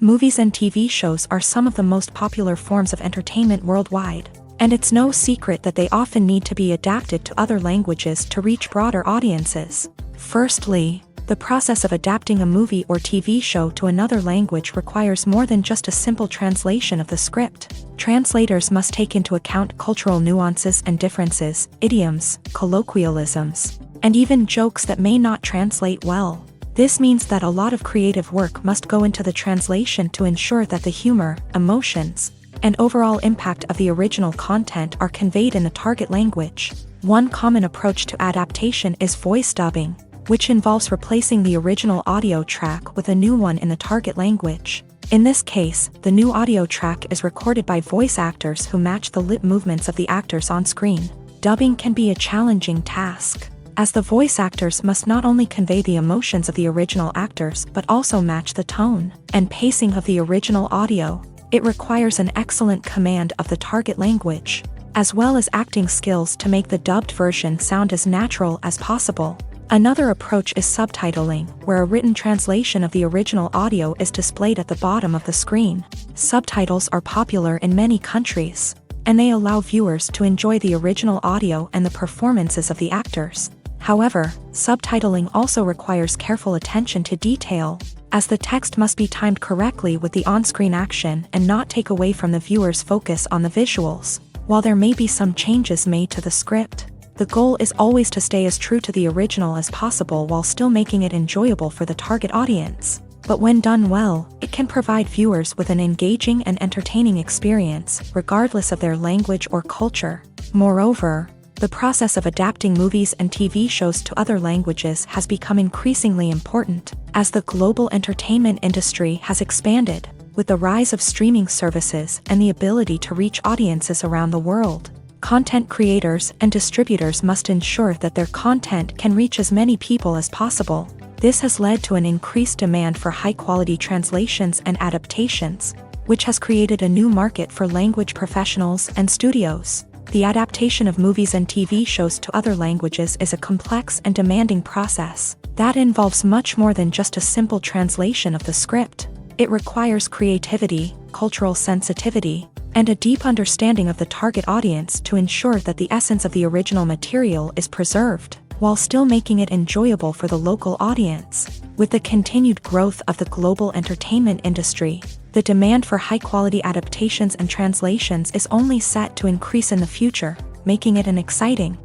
A: Movies and TV shows are some of the most popular forms of entertainment worldwide, and it's no secret that they often need to be adapted to other languages to reach broader audiences. Firstly, the process of adapting a movie or TV show to another language requires more than just a simple translation of the script. Translators must take into account cultural nuances and differences, idioms, colloquialisms, and even jokes that may not translate well. This means that a lot of creative work must go into the translation to ensure that the humor, emotions, and overall impact of the original content are conveyed in the target language. One common approach to adaptation is voice dubbing, which involves replacing the original audio track with a new one in the target language. In this case, the new audio track is recorded by voice actors who match the lip movements of the actors on screen. Dubbing can be a challenging task, as the voice actors must not only convey the emotions of the original actors but also match the tone and pacing of the original audio. It requires an excellent command of the target language, as well as acting skills to make the dubbed version sound as natural as possible. Another approach is subtitling, where a written translation of the original audio is displayed at the bottom of the screen. Subtitles are popular in many countries, and they allow viewers to enjoy the original audio and the performances of the actors. However, subtitling also requires careful attention to detail, as the text must be timed correctly with the on-screen action and not take away from the viewer's focus on the visuals. While there may be some changes made to the script, the goal is always to stay as true to the original as possible while still making it enjoyable for the target audience. But when done well, it can provide viewers with an engaging and entertaining experience, regardless of their language or culture. Moreover, the process of adapting movies and TV shows to other languages has become increasingly important, as the global entertainment industry has expanded, with the rise of streaming services and the ability to reach audiences around the world. Content creators and distributors must ensure that their content can reach as many people as possible. This has led to an increased demand for high-quality translations and adaptations, which has created a new market for language professionals and studios. The adaptation of movies and TV shows to other languages is a complex and demanding process that involves much more than just a simple translation of the script. It requires creativity, cultural sensitivity, and a deep understanding of the target audience to ensure that the essence of the original material is preserved, while still making it enjoyable for the local audience. With the continued growth of the global entertainment industry, the demand for high-quality adaptations and translations is only set to increase in the future, making it an exciting.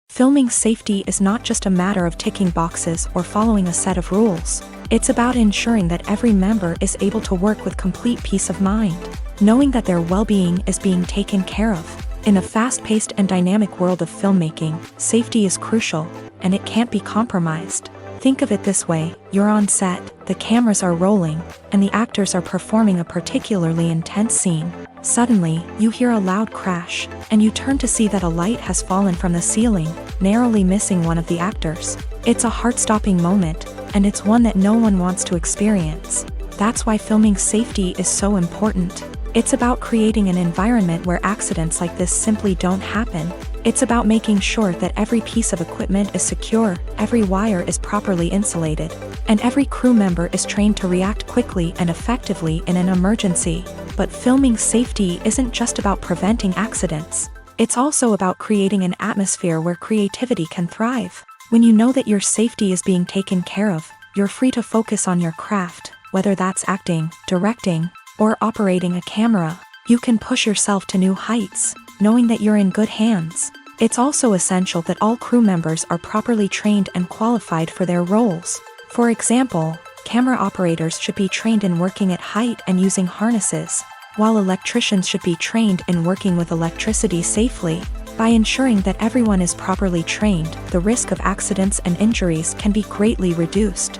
A: Filming safety is not just a matter of ticking boxes or following a set of rules. It's about ensuring that every member is able to work with complete peace of mind, knowing that their well-being is being taken care of. In a fast-paced and dynamic world of filmmaking, safety is crucial, and it can't be compromised. Think of it this way: you're on set, the cameras are rolling, and the actors are performing a particularly intense scene. Suddenly, you hear a loud crash, and you turn to see that a light has fallen from the ceiling, narrowly missing one of the actors. It's a heart-stopping moment, and it's one that no one wants to experience. That's why filming safety is so important. It's about creating an environment where accidents like this simply don't happen. It's about making sure that every piece of equipment is secure, every wire is properly insulated, and every crew member is trained to react quickly and effectively in an emergency. But filming safety isn't just about preventing accidents. It's also about creating an atmosphere where creativity can thrive. When you know that your safety is being taken care of, you're free to focus on your craft, whether that's acting, directing, or operating a camera. You can push yourself to new heights, knowing that you're in good hands. It's also essential that all crew members are properly trained and qualified for their roles. For example, Camera operators should be trained in working at height and using harnesses, while electricians should be trained in working with electricity safely. By ensuring that everyone is properly trained, the risk of accidents and injuries can be greatly reduced.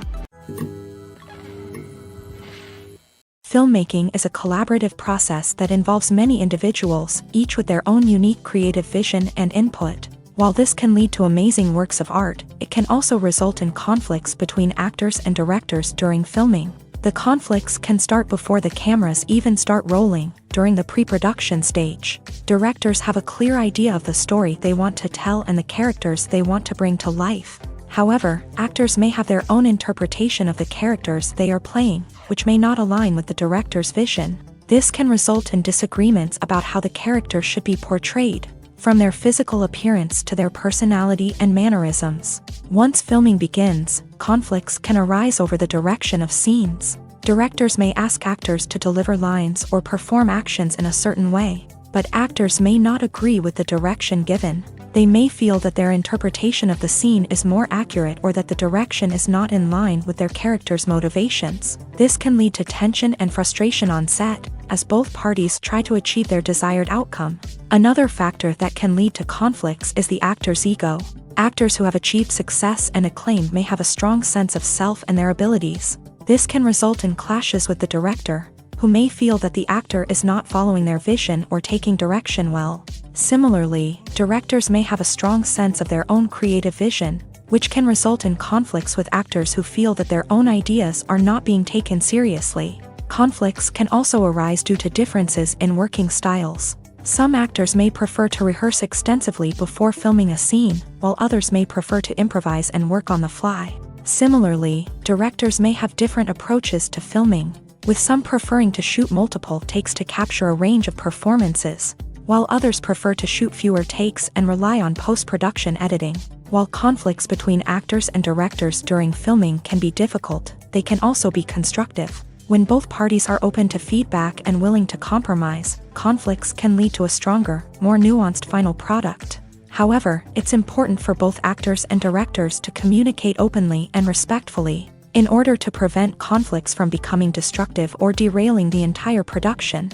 A: Filmmaking is a collaborative process that involves many individuals, each with their own unique creative vision and input. While this can lead to amazing works of art, it can also result in conflicts between actors and directors during filming. The conflicts can start before the cameras even start rolling, during the pre-production stage. Directors have a clear idea of the story they want to tell and the characters they want to bring to life. However, actors may have their own interpretation of the characters they are playing, which may not align with the director's vision. This can result in disagreements about how the characters should be portrayed, from their physical appearance to their personality and mannerisms. Once filming begins, conflicts can arise over the direction of scenes. Directors may ask actors to deliver lines or perform actions in a certain way, but actors may not agree with the direction given. They may feel that their interpretation of the scene is more accurate or that the direction is not in line with their character's motivations. This can lead to tension and frustration on set, as both parties try to achieve their desired outcome. Another factor that can lead to conflicts is the actor's ego. Actors who have achieved success and acclaim may have a strong sense of self and their abilities. This can result in clashes with the director, who may feel that the actor is not following their vision or taking direction well. Similarly, directors may have a strong sense of their own creative vision, which can result in conflicts with actors who feel that their own ideas are not being taken seriously. Conflicts can also arise due to differences in working styles. Some actors may prefer to rehearse extensively before filming a scene, while others may prefer to improvise and work on the fly. Similarly, directors may have different approaches to filming, with some preferring to shoot multiple takes to capture a range of performances, while others prefer to shoot fewer takes and rely on post-production editing. While conflicts between actors and directors during filming can be difficult, they can also be constructive. When both parties are open to feedback and willing to compromise, conflicts can lead to a stronger, more nuanced final product. However, it's important for both actors and directors to communicate openly and respectfully, in order to prevent conflicts from becoming destructive or derailing the entire production.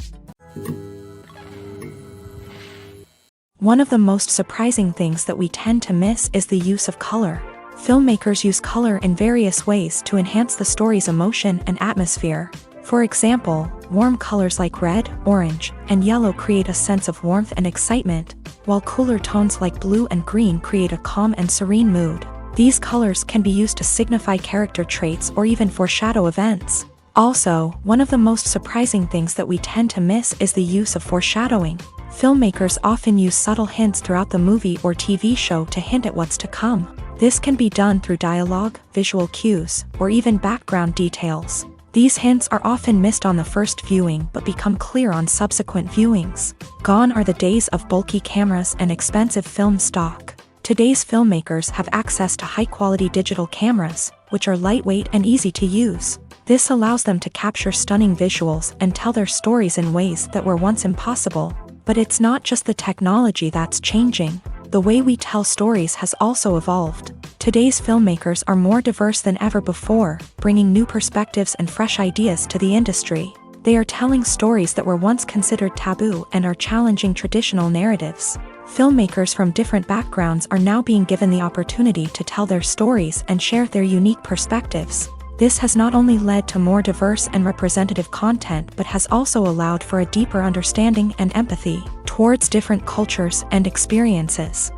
A: One of the most surprising things that we tend to miss is the use of color. Filmmakers use color in various ways to enhance the story's emotion and atmosphere. For example, warm colors like red, orange, and yellow create a sense of warmth and excitement, while cooler tones like blue and green create a calm and serene mood. These colors can be used to signify character traits or even foreshadow events. Also, one of the most surprising things that we tend to miss is the use of foreshadowing. Filmmakers often use subtle hints throughout the movie or TV show to hint at what's to come. This can be done through dialogue, visual cues, or even background details. These hints are often missed on the first viewing but become clear on subsequent viewings. Gone are the days of bulky cameras and expensive film stock. Today's filmmakers have access to high-quality digital cameras, which are lightweight and easy to use. This allows them to capture stunning visuals and tell their stories in ways that were once impossible. But it's not just the technology that's changing. The way we tell stories has also evolved. Today's filmmakers are more diverse than ever before, bringing new perspectives and fresh ideas to the industry. They are telling stories that were once considered taboo and are challenging traditional narratives. Filmmakers from different backgrounds are now being given the opportunity to tell their stories and share their unique perspectives. This has not only led to more diverse and representative content but has also allowed for a deeper understanding and empathy towards different cultures and experiences.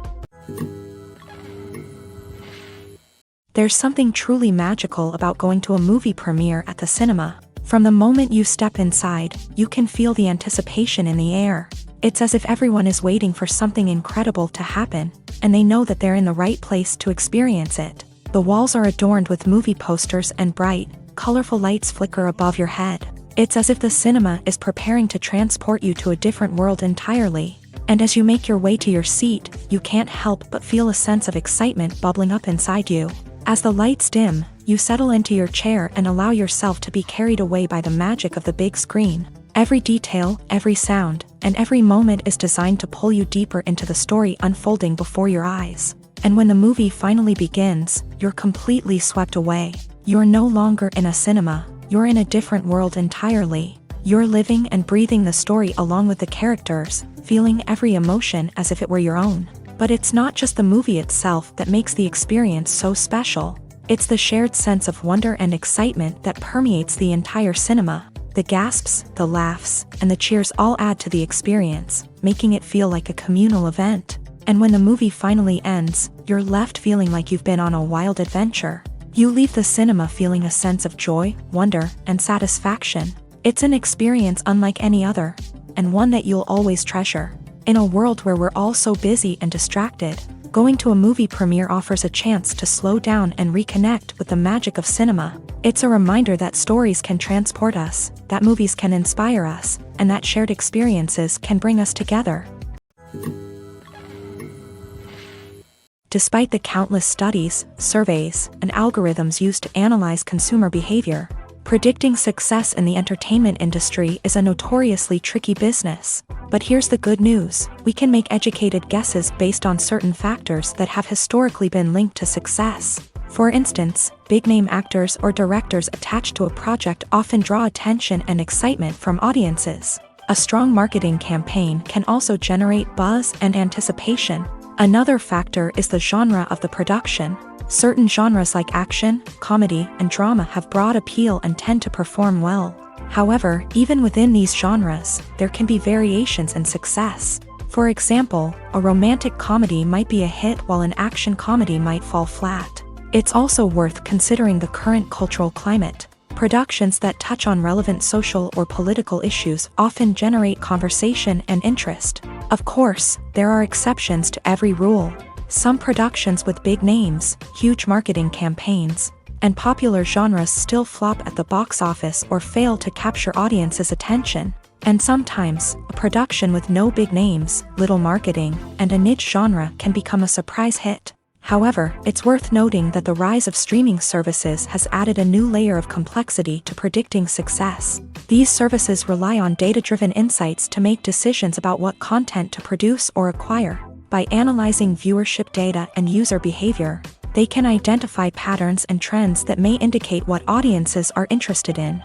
A: There's something truly magical about going to a movie premiere at the cinema. From the moment you step inside, you can feel the anticipation in the air. It's as if everyone is waiting for something incredible to happen, and they know that they're in the right place to experience it. The walls are adorned with movie posters and bright, colorful lights flicker above your head. It's as if the cinema is preparing to transport you to a different world entirely. And as you make your way to your seat, you can't help but feel a sense of excitement bubbling up inside you. As the lights dim, you settle into your chair and allow yourself to be carried away by the magic of the big screen. Every detail, every sound, and every moment is designed to pull you deeper into the story unfolding before your eyes. And when the movie finally begins, you're completely swept away. You're no longer in a cinema, you're in a different world entirely. You're living and breathing the story along with the characters, feeling every emotion as if it were your own. But it's not just the movie itself that makes the experience so special. It's the shared sense of wonder and excitement that permeates the entire cinema. The gasps, the laughs, and the cheers all add to the experience, making it feel like a communal event. And when the movie finally ends, you're left feeling like you've been on a wild adventure. You leave the cinema feeling a sense of joy, wonder, and satisfaction. It's an experience unlike any other, and one that you'll always treasure. In a world where we're all so busy and distracted, going to a movie premiere offers a chance to slow down and reconnect with the magic of cinema. It's a reminder that stories can transport us, that movies can inspire us, and that shared experiences can bring us together. Despite the countless studies, surveys, and algorithms used to analyze consumer behavior, predicting success in the entertainment industry is a notoriously tricky business. But here's the good news: we can make educated guesses based on certain factors that have historically been linked to success. For instance, big-name actors or directors attached to a project often draw attention and excitement from audiences. A strong marketing campaign can also generate buzz and anticipation. Another factor is the genre of the production. Certain genres like action, comedy, and drama have broad appeal and tend to perform well. However, even within these genres, there can be variations in success. For example, a romantic comedy might be a hit while an action comedy might fall flat. It's also worth considering the current cultural climate. Productions that touch on relevant social or political issues often generate conversation and interest. Of course, there are exceptions to every rule. Some productions with big names, huge marketing campaigns, and popular genres still flop at the box office or fail to capture audiences' attention. And sometimes, a production with no big names, little marketing, and a niche genre can become a surprise hit. However, it's worth noting that the rise of streaming services has added a new layer of complexity to predicting success. These services rely on data-driven insights to make decisions about what content to produce or acquire. By analyzing viewership data and user behavior, they can identify patterns and trends that may indicate what audiences are interested in.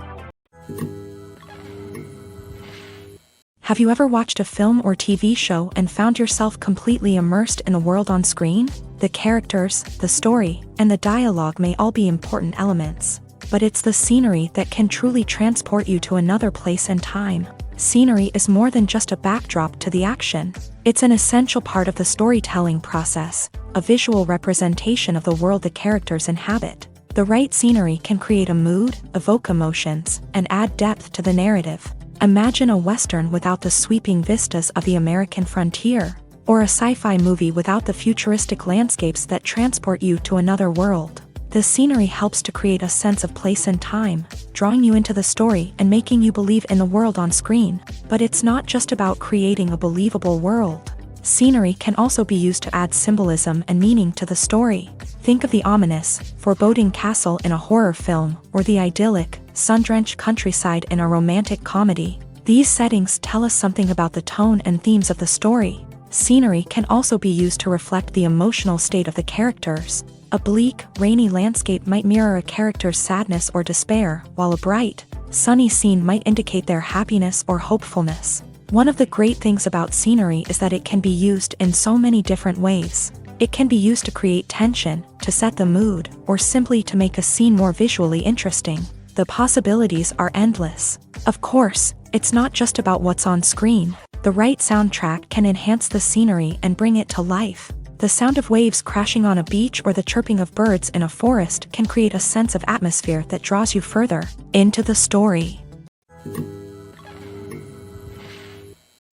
A: Have you ever watched a film or TV show and found yourself completely immersed in the world on screen? The characters, the story, and the dialogue may all be important elements, but it's the scenery that can truly transport you to another place and time. Scenery is more than just a backdrop to the action. It's an essential part of the storytelling process, a visual representation of the world the characters inhabit. The right scenery can create a mood, evoke emotions, and add depth to the narrative. Imagine a Western without the sweeping vistas of the American frontier, or a sci-fi movie without the futuristic landscapes that transport you to another world. The scenery helps to create a sense of place and time, drawing you into the story and making you believe in the world on screen. But it's not just about creating a believable world. Scenery can also be used to add symbolism and meaning to the story. Think of the ominous, foreboding castle in a horror film, or the idyllic, sun-drenched countryside in a romantic comedy. These settings tell us something about the tone and themes of the story. Scenery can also be used to reflect the emotional state of the characters. A bleak, rainy landscape might mirror a character's sadness or despair, while a bright, sunny scene might indicate their happiness or hopefulness. One of the great things about scenery is that it can be used in so many different ways. It can be used to create tension, to set the mood, or simply to make a scene more visually interesting. The possibilities are endless. Of course, it's not just about what's on screen. The right soundtrack can enhance the scenery and bring it to life. The sound of waves crashing on a beach or the chirping of birds in a forest can create a sense of atmosphere that draws you further into the story.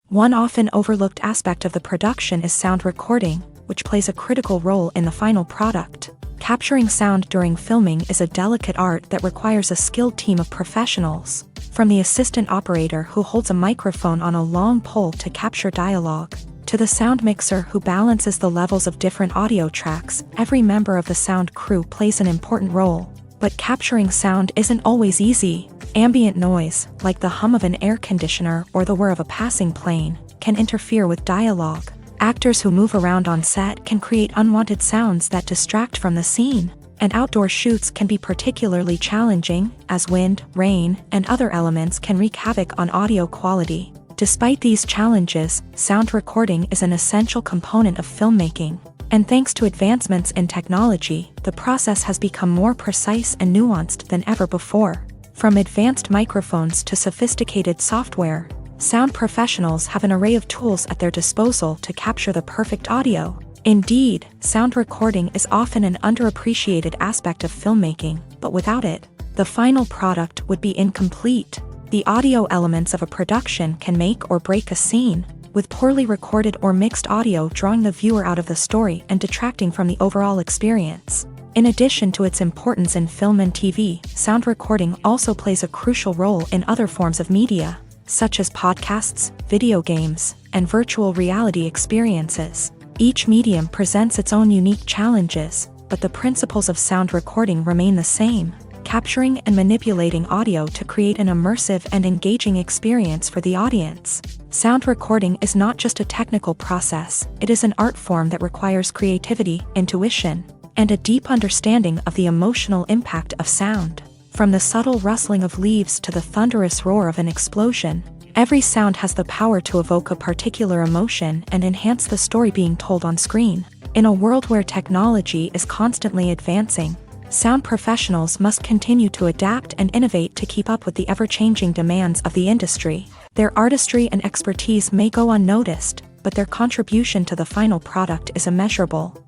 A: One often overlooked aspect of the production is sound recording, which plays a critical role in the final product. Capturing sound during filming is a delicate art that requires a skilled team of professionals. From the assistant operator who holds a microphone on a long pole to capture dialogue, to the sound mixer who balances the levels of different audio tracks, every member of the sound crew plays an important role. But capturing sound isn't always easy. Ambient noise, like the hum of an air conditioner or the whir of a passing plane, can interfere with dialogue. Actors who move around on set can create unwanted sounds that distract from the scene. And outdoor shoots can be particularly challenging, as wind, rain, and other elements can wreak havoc on audio quality. Despite these challenges, sound recording is an essential component of filmmaking. And thanks to advancements in technology, the process has become more precise and nuanced than ever before. From advanced microphones to sophisticated software, sound professionals have an array of tools at their disposal to capture the perfect audio. Indeed, sound recording is often an underappreciated aspect of filmmaking, but without it, the final product would be incomplete. The audio elements of a production can make or break a scene, with poorly recorded or mixed audio drawing the viewer out of the story and detracting from the overall experience. In addition to its importance in film and TV, sound recording also plays a crucial role in other forms of media, such as podcasts, video games, and virtual reality experiences. Each medium presents its own unique challenges, but the principles of sound recording remain the same: capturing and manipulating audio to create an immersive and engaging experience for the audience. Sound recording is not just a technical process, it is an art form that requires creativity, intuition, and a deep understanding of the emotional impact of sound. From the subtle rustling of leaves to the thunderous roar of an explosion, every sound has the power to evoke a particular emotion and enhance the story being told on screen. In a world where technology is constantly advancing, sound professionals must continue to adapt and innovate to keep up with the ever-changing demands of the industry. Their artistry and expertise may go unnoticed, but their contribution to the final product is immeasurable.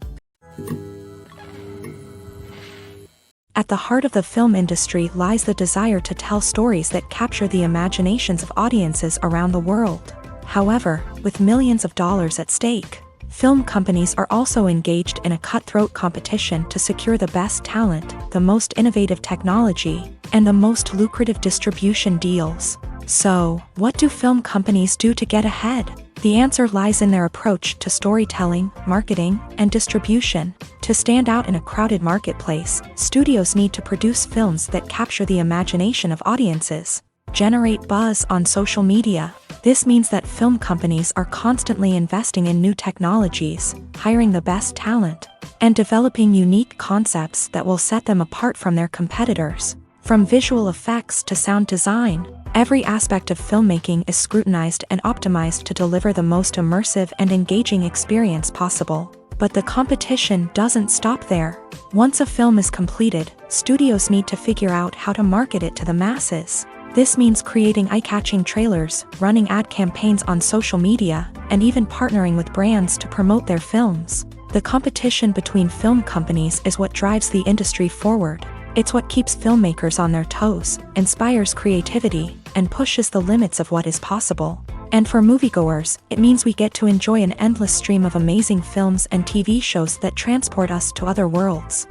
A: At the heart of the film industry lies the desire to tell stories that capture the imaginations of audiences around the world. However, with millions of dollars at stake, film companies are also engaged in a cutthroat competition to secure the best talent, the most innovative technology, and the most lucrative distribution deals. So, what do film companies do to get ahead? The answer lies in their approach to storytelling, marketing, and distribution. To stand out in a crowded marketplace, studios need to produce films that capture the imagination of audiences, generate buzz on social media. This means that film companies are constantly investing in new technologies, hiring the best talent, and developing unique concepts that will set them apart from their competitors. From visual effects to sound design, every aspect of filmmaking is scrutinized and optimized to deliver the most immersive and engaging experience possible. But the competition doesn't stop there. Once a film is completed, studios need to figure out how to market it to the masses. This means creating eye-catching trailers, running ad campaigns on social media, and even partnering with brands to promote their films. The competition between film companies is what drives the industry forward. It's what keeps filmmakers on their toes, inspires creativity, and pushes the limits of what is possible. And for moviegoers, it means we get to enjoy an endless stream of amazing films and TV shows that transport us to other worlds.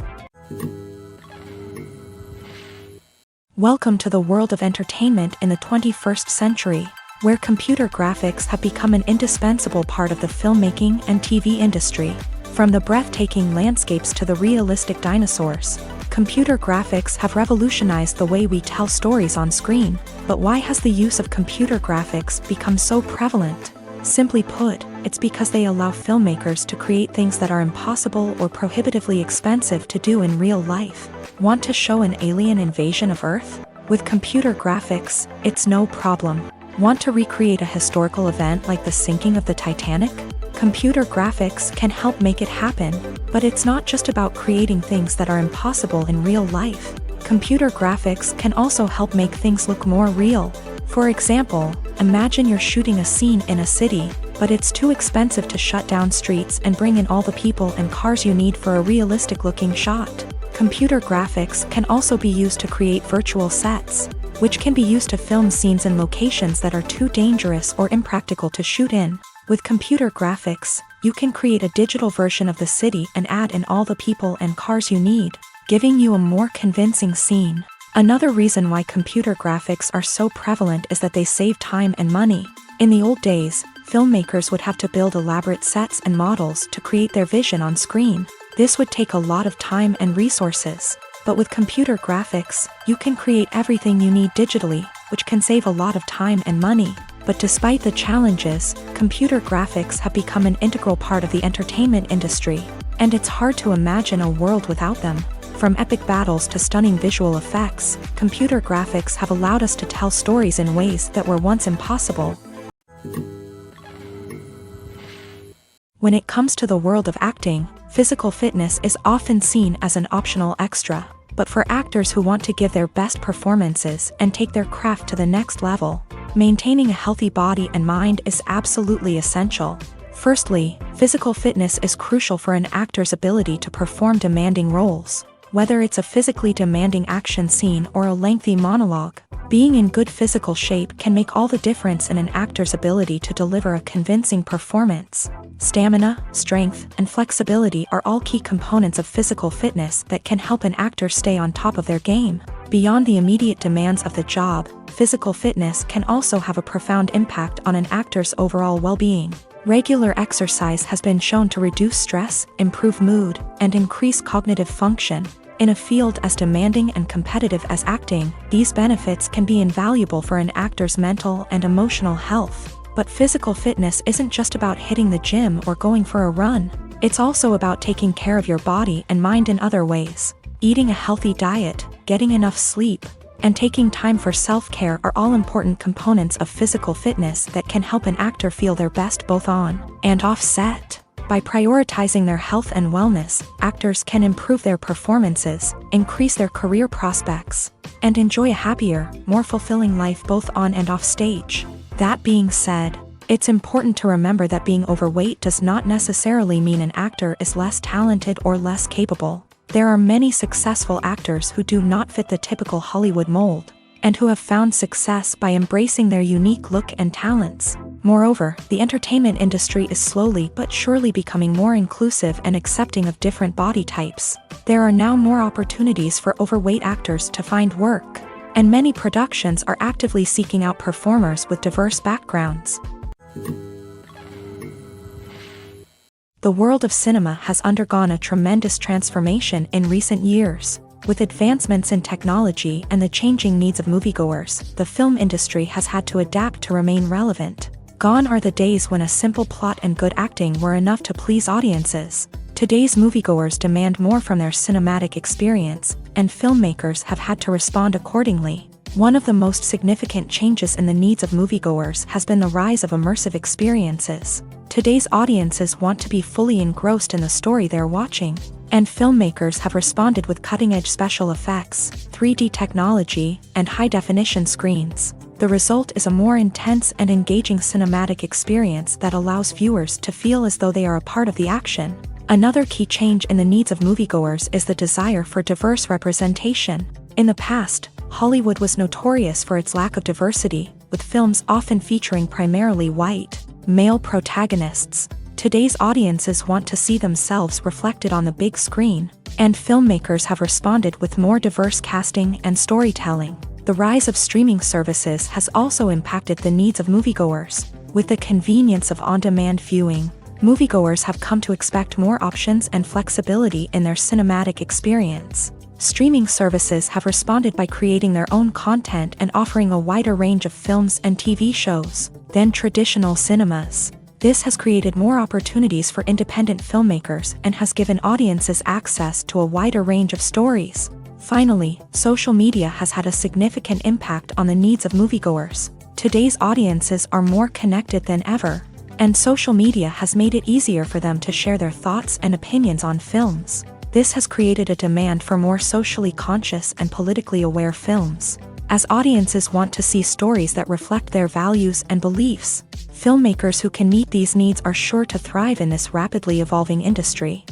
A: Welcome to the world of entertainment in the 21st century, where computer graphics have become an indispensable part of the filmmaking and TV industry. From the breathtaking landscapes to the realistic dinosaurs, computer graphics have revolutionized the way we tell stories on screen. But why has the use of computer graphics become so prevalent? Simply put, it's because they allow filmmakers to create things that are impossible or prohibitively expensive to do in real life. Want to show an alien invasion of Earth? With computer graphics, it's no problem. Want to recreate a historical event like the sinking of the Titanic? Computer graphics can help make it happen, but it's not just about creating things that are impossible in real life. Computer graphics can also help make things look more real. For example, imagine you're shooting a scene in a city, but it's too expensive to shut down streets and bring in all the people and cars you need for a realistic-looking shot. Computer graphics can also be used to create virtual sets, which can be used to film scenes in locations that are too dangerous or impractical to shoot in. With computer graphics, you can create a digital version of the city and add in all the people and cars you need, giving you a more convincing scene. Another reason why computer graphics are so prevalent is that they save time and money. In the old days, filmmakers would have to build elaborate sets and models to create their vision on screen. This would take a lot of time and resources. But with computer graphics, you can create everything you need digitally, which can save a lot of time and money. But despite the challenges, computer graphics have become an integral part of the entertainment industry, and it's hard to imagine a world without them. From epic battles to stunning visual effects, computer graphics have allowed us to tell stories in ways that were once impossible. When it comes to the world of acting, physical fitness is often seen as an optional extra. But for actors who want to give their best performances and take their craft to the next level, maintaining a healthy body and mind is absolutely essential. Firstly, physical fitness is crucial for an actor's ability to perform demanding roles. Whether it's a physically demanding action scene or a lengthy monologue, being in good physical shape can make all the difference in an actor's ability to deliver a convincing performance. Stamina, strength, and flexibility are all key components of physical fitness that can help an actor stay on top of their game. Beyond the immediate demands of the job, physical fitness can also have a profound impact on an actor's overall well-being. Regular exercise has been shown to reduce stress, improve mood, and increase cognitive function. In a field as demanding and competitive as acting, these benefits can be invaluable for an actor's mental and emotional health. But physical fitness isn't just about hitting the gym or going for a run. It's also about taking care of your body and mind in other ways. Eating a healthy diet, getting enough sleep, and taking time for self-care are all important components of physical fitness that can help an actor feel their best both on and off set. By prioritizing their health and wellness, actors can improve their performances, increase their career prospects, and enjoy a happier, more fulfilling life both on and off stage. That being said, it's important to remember that being overweight does not necessarily mean an actor is less talented or less capable. There are many successful actors who do not fit the typical Hollywood mold, and who have found success by embracing their unique look and talents. Moreover, the entertainment industry is slowly but surely becoming more inclusive and accepting of different body types. There are now more opportunities for overweight actors to find work, and many productions are actively seeking out performers with diverse backgrounds. The world of cinema has undergone a tremendous transformation in recent years. With advancements in technology and the changing needs of moviegoers, the film industry has had to adapt to remain relevant. Gone are the days when a simple plot and good acting were enough to please audiences. Today's moviegoers demand more from their cinematic experience, and filmmakers have had to respond accordingly. One of the most significant changes in the needs of moviegoers has been the rise of immersive experiences. Today's audiences want to be fully engrossed in the story they're watching, and filmmakers have responded with cutting-edge special effects, 3D technology, and high-definition screens. The result is a more intense and engaging cinematic experience that allows viewers to feel as though they are a part of the action. Another key change in the needs of moviegoers is the desire for diverse representation. In the past, Hollywood was notorious for its lack of diversity, with films often featuring primarily white, male protagonists. Today's audiences want to see themselves reflected on the big screen, and filmmakers have responded with more diverse casting and storytelling. The rise of streaming services has also impacted the needs of moviegoers. With the convenience of on-demand viewing, moviegoers have come to expect more options and flexibility in their cinematic experience. Streaming services have responded by creating their own content and offering a wider range of films and TV shows than traditional cinemas. This has created more opportunities for independent filmmakers and has given audiences access to a wider range of stories. Finally, social media has had a significant impact on the needs of moviegoers. Today's audiences are more connected than ever, and social media has made it easier for them to share their thoughts and opinions on films. This has created a demand for more socially conscious and politically aware films. As audiences want to see stories that reflect their values and beliefs, filmmakers who can meet these needs are sure to thrive in this rapidly evolving industry.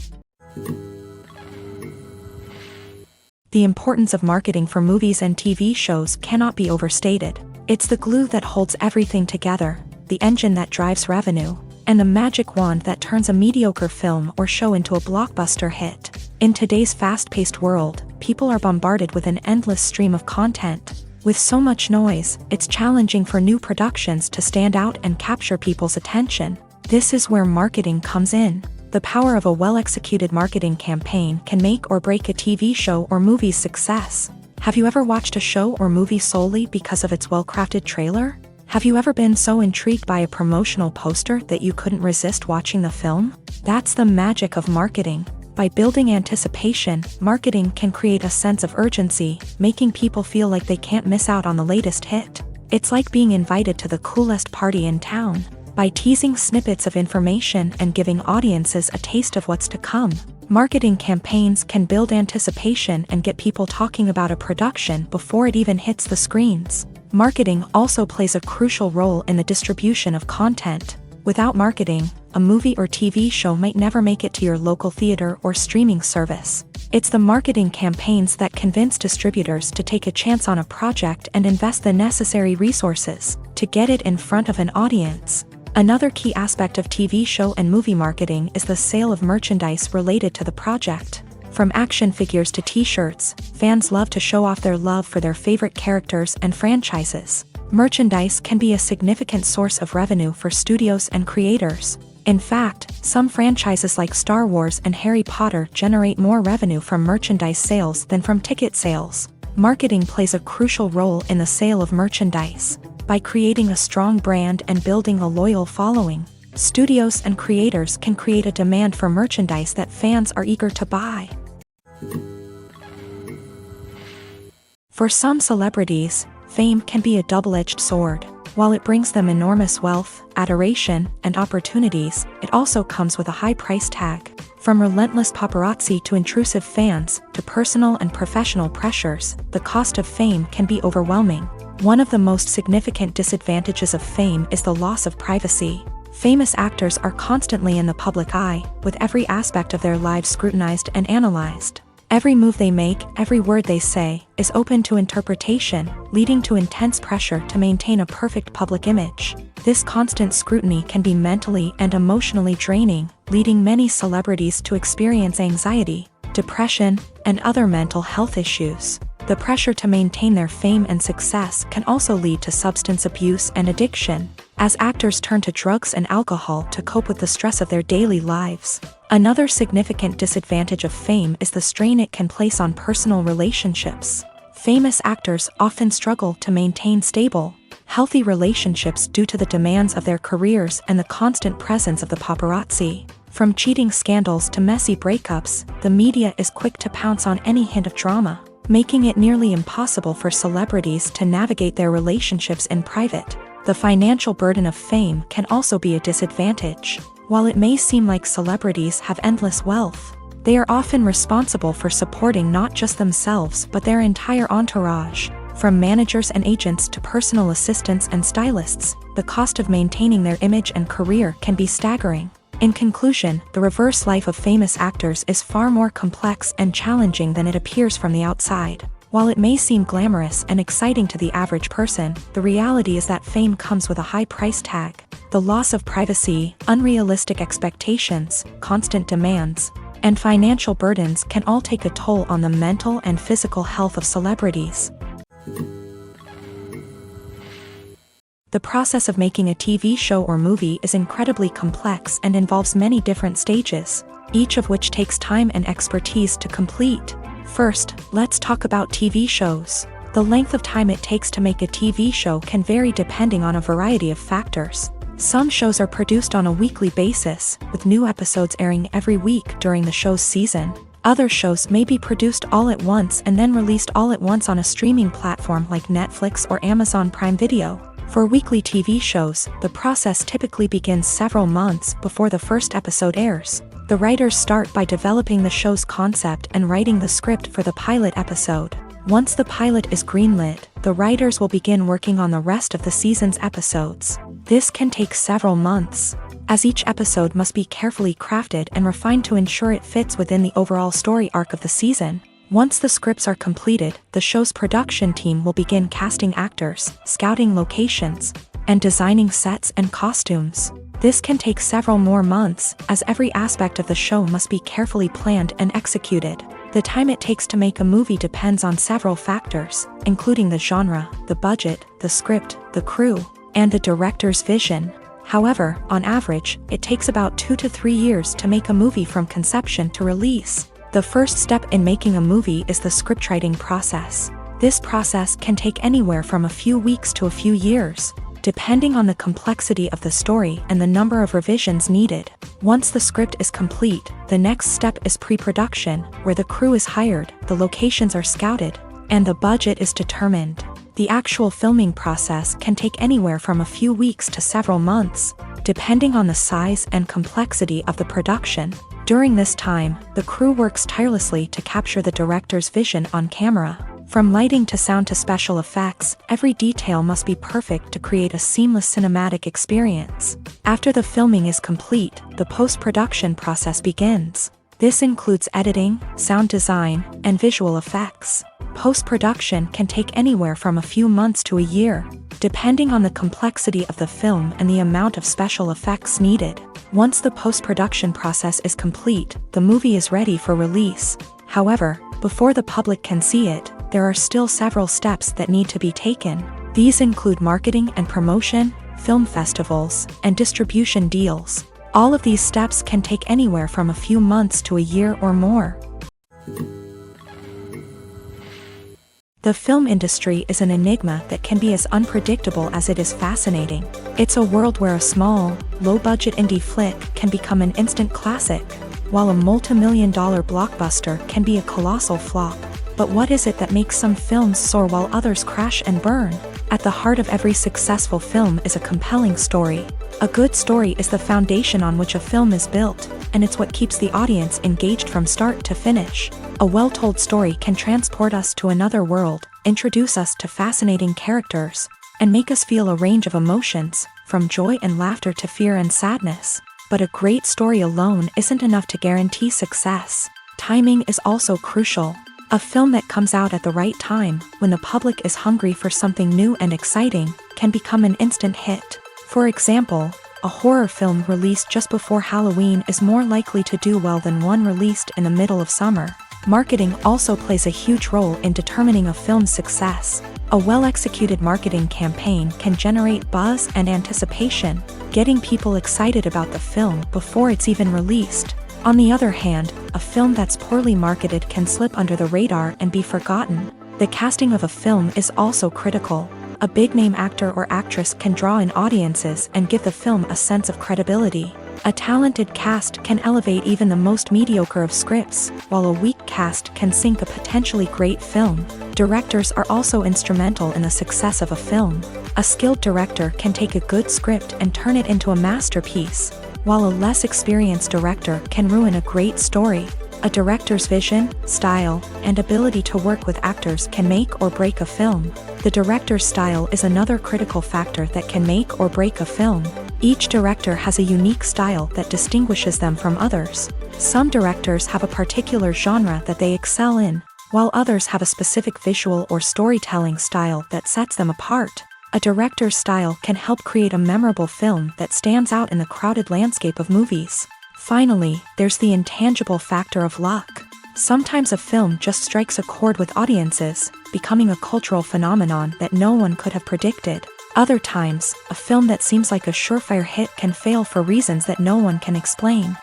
A: The importance of marketing for movies and TV shows cannot be overstated. It's the glue that holds everything together, the engine that drives revenue, and the magic wand that turns a mediocre film or show into a blockbuster hit. In today's fast-paced world, people are bombarded with an endless stream of content. With so much noise, it's challenging for new productions to stand out and capture people's attention. This is where marketing comes in. The power of a well-executed marketing campaign can make or break a TV show or movie's success. Have you ever watched a show or movie solely because of its well-crafted trailer? Have you ever been so intrigued by a promotional poster that you couldn't resist watching the film? That's the magic of marketing. By building anticipation, marketing can create a sense of urgency, making people feel like they can't miss out on the latest hit. It's like being invited to the coolest party in town. By teasing snippets of information and giving audiences a taste of what's to come, marketing campaigns can build anticipation and get people talking about a production before it even hits the screens. Marketing also plays a crucial role in the distribution of content. Without marketing, a movie or TV show might never make it to your local theater or streaming service. It's the marketing campaigns that convince distributors to take a chance on a project and invest the necessary resources to get it in front of an audience. Another key aspect of TV show and movie marketing is the sale of merchandise related to the project. From action figures to t-shirts, fans love to show off their love for their favorite characters and franchises. Merchandise can be a significant source of revenue for studios and creators. In fact, some franchises like Star Wars and Harry Potter generate more revenue from merchandise sales than from ticket sales. Marketing plays a crucial role in the sale of merchandise. By creating a strong brand and building a loyal following, studios and creators can create a demand for merchandise that fans are eager to buy. For some celebrities, fame can be a double-edged sword. While it brings them enormous wealth, adoration, and opportunities, it also comes with a high price tag. From relentless paparazzi to intrusive fans, to personal and professional pressures, the cost of fame can be overwhelming. One of the most significant disadvantages of fame is the loss of privacy. Famous actors are constantly in the public eye, with every aspect of their lives scrutinized and analyzed. Every move they make, every word they say, is open to interpretation, leading to intense pressure to maintain a perfect public image. This constant scrutiny can be mentally and emotionally draining, leading many celebrities to experience anxiety, depression, and other mental health issues. The pressure to maintain their fame and success can also lead to substance abuse and addiction, as actors turn to drugs and alcohol to cope with the stress of their daily lives. Another significant disadvantage of fame is the strain it can place on personal relationships. Famous actors often struggle to maintain stable, healthy relationships due to the demands of their careers and the constant presence of the paparazzi. From cheating scandals to messy breakups, the media is quick to pounce on any hint of drama, making it nearly impossible for celebrities to navigate their relationships in private. The financial burden of fame can also be a disadvantage. While it may seem like celebrities have endless wealth, they are often responsible for supporting not just themselves but their entire entourage. From managers and agents to personal assistants and stylists, the cost of maintaining their image and career can be staggering. In conclusion, the reverse life of famous actors is far more complex and challenging than it appears from the outside. While it may seem glamorous and exciting to the average person, the reality is that fame comes with a high price tag. The loss of privacy, unrealistic expectations, constant demands, and financial burdens can all take a toll on the mental and physical health of celebrities. The process of making a TV show or movie is incredibly complex and involves many different stages, each of which takes time and expertise to complete. First, let's talk about TV shows. The length of time it takes to make a TV show can vary depending on a variety of factors. Some shows are produced on a weekly basis, with new episodes airing every week during the show's season. Other shows may be produced all at once and then released all at once on a streaming platform like Netflix or Amazon Prime Video. For weekly TV shows, the process typically begins several months before the first episode airs. The writers start by developing the show's concept and writing the script for the pilot episode. Once the pilot is greenlit, the writers will begin working on the rest of the season's episodes. This can take several months, as each episode must be carefully crafted and refined to ensure it fits within the overall story arc of the season. Once the scripts are completed, the show's production team will begin casting actors, scouting locations, and designing sets and costumes. This can take several more months, as every aspect of the show must be carefully planned and executed. The time it takes to make a movie depends on several factors, including the genre, the budget, the script, the crew, and the director's vision. However, on average, it takes about 2 to 3 years to make a movie from conception to release. The first step in making a movie is the scriptwriting process. This process can take anywhere from a few weeks to a few years, depending on the complexity of the story and the number of revisions needed. Once the script is complete, the next step is pre-production, where the crew is hired, the locations are scouted, and the budget is determined. The actual filming process can take anywhere from a few weeks to several months, depending on the size and complexity of the production. During this time, the crew works tirelessly to capture the director's vision on camera. From lighting to sound to special effects, every detail must be perfect to create a seamless cinematic experience. After the filming is complete, the post-production process begins. This includes editing, sound design, and visual effects. Post-production can take anywhere from a few months to a year, depending on the complexity of the film and the amount of special effects needed. Once the post-production process is complete, the movie is ready for release. However, before the public can see it, there are still several steps that need to be taken. These include marketing and promotion, film festivals, and distribution deals. All of these steps can take anywhere from a few months to a year or more. The film industry is an enigma that can be as unpredictable as it is fascinating. It's a world where a small, low-budget indie flick can become an instant classic, while a multi-million-dollar blockbuster can be a colossal flop. But what is it that makes some films soar while others crash and burn? At the heart of every successful film is a compelling story. A good story is the foundation on which a film is built, and it's what keeps the audience engaged from start to finish. A well-told story can transport us to another world, introduce us to fascinating characters, and make us feel a range of emotions, from joy and laughter to fear and sadness. But a great story alone isn't enough to guarantee success. Timing is also crucial. A film that comes out at the right time, when the public is hungry for something new and exciting, can become an instant hit. For example, a horror film released just before Halloween is more likely to do well than one released in the middle of summer. Marketing also plays a huge role in determining a film's success. A well-executed marketing campaign can generate buzz and anticipation, getting people excited about the film before it's even released. On the other hand, a film that's poorly marketed can slip under the radar and be forgotten. The casting of a film is also critical. A big-name actor or actress can draw in audiences and give the film a sense of credibility. A talented cast can elevate even the most mediocre of scripts, while a weak cast can sink a potentially great film. Directors are also instrumental in the success of a film. A skilled director can take a good script and turn it into a masterpiece, while a less experienced director can ruin a great story. A director's vision, style, and ability to work with actors can make or break a film. The director's style is another critical factor that can make or break a film. Each director has a unique style that distinguishes them from others. Some directors have a particular genre that they excel in, while others have a specific visual or storytelling style that sets them apart. A director's style can help create a memorable film that stands out in the crowded landscape of movies. Finally, there's the intangible factor of luck. Sometimes a film just strikes a chord with audiences, becoming a cultural phenomenon that no one could have predicted. Other times, a film that seems like a surefire hit can fail for reasons that no one can explain.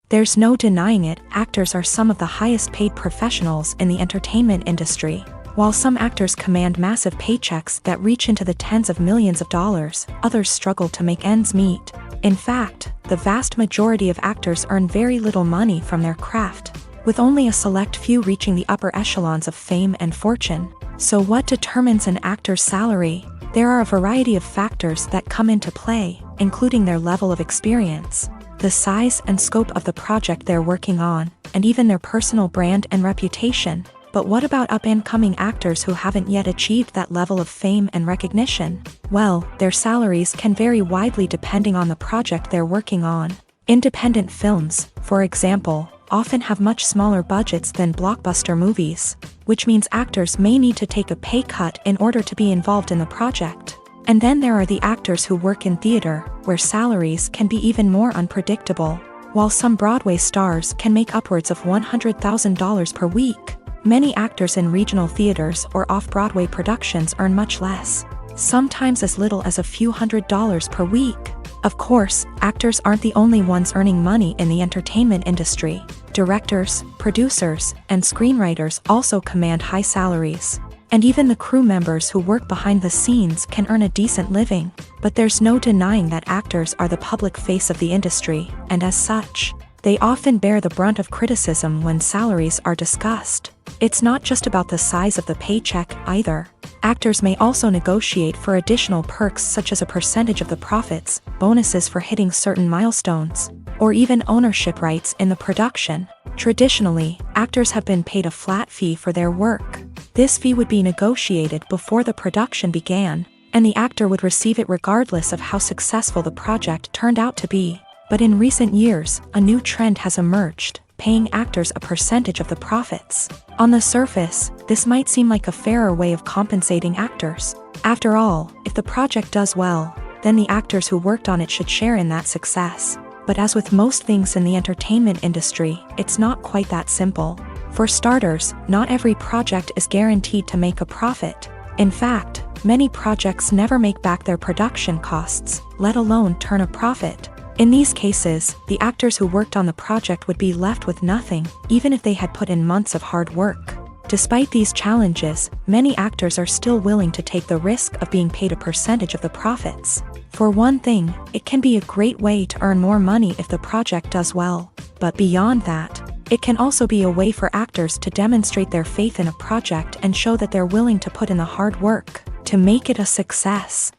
A: There's no denying it, actors are some of the highest paid professionals in the entertainment industry. While some actors command massive paychecks that reach into the tens of millions of dollars, others struggle to make ends meet. In fact, the vast majority of actors earn very little money from their craft, with only a select few reaching the upper echelons of fame and fortune. So what determines an actor's salary? There are a variety of factors that come into play, including their level of experience, the size and scope of the project they're working on, and even their personal brand and reputation. But what about up-and-coming actors who haven't yet achieved that level of fame and recognition? Well, their salaries can vary widely depending on the project they're working on. Independent films, for example, often have much smaller budgets than blockbuster movies, which means actors may need to take a pay cut in order to be involved in the project. And then there are the actors who work in theater, where salaries can be even more unpredictable. While some Broadway stars can make upwards of $100,000 per week, many actors in regional theaters or off-Broadway productions earn much less, sometimes as little as a few $100s per week. Of course, actors aren't the only ones earning money in the entertainment industry. Directors, producers, and screenwriters also command high salaries. And even the crew members who work behind the scenes can earn a decent living. But there's no denying that actors are the public face of the industry, and as such, they often bear the brunt of criticism when salaries are discussed. It's not just about the size of the paycheck, either. Actors may also negotiate for additional perks such as a percentage of the profits, bonuses for hitting certain milestones, or even ownership rights in the production. Traditionally, actors have been paid a flat fee for their work. This fee would be negotiated before the production began, and the actor would receive it regardless of how successful the project turned out to be. But in recent years, a new trend has emerged, paying actors a percentage of the profits. On the surface, this might seem like a fairer way of compensating actors. After all, if the project does well, then the actors who worked on it should share in that success. But as with most things in the entertainment industry, it's not quite that simple. For starters, not every project is guaranteed to make a profit. In fact, many projects never make back their production costs, let alone turn a profit. In these cases, the actors who worked on the project would be left with nothing, even if they had put in months of hard work. Despite these challenges, many actors are still willing to take the risk of being paid a percentage of the profits. For one thing, it can be a great way to earn more money if the project does well. But beyond that, it can also be a way for actors to demonstrate their faith in a project and show that they're willing to put in the hard work to make it a success.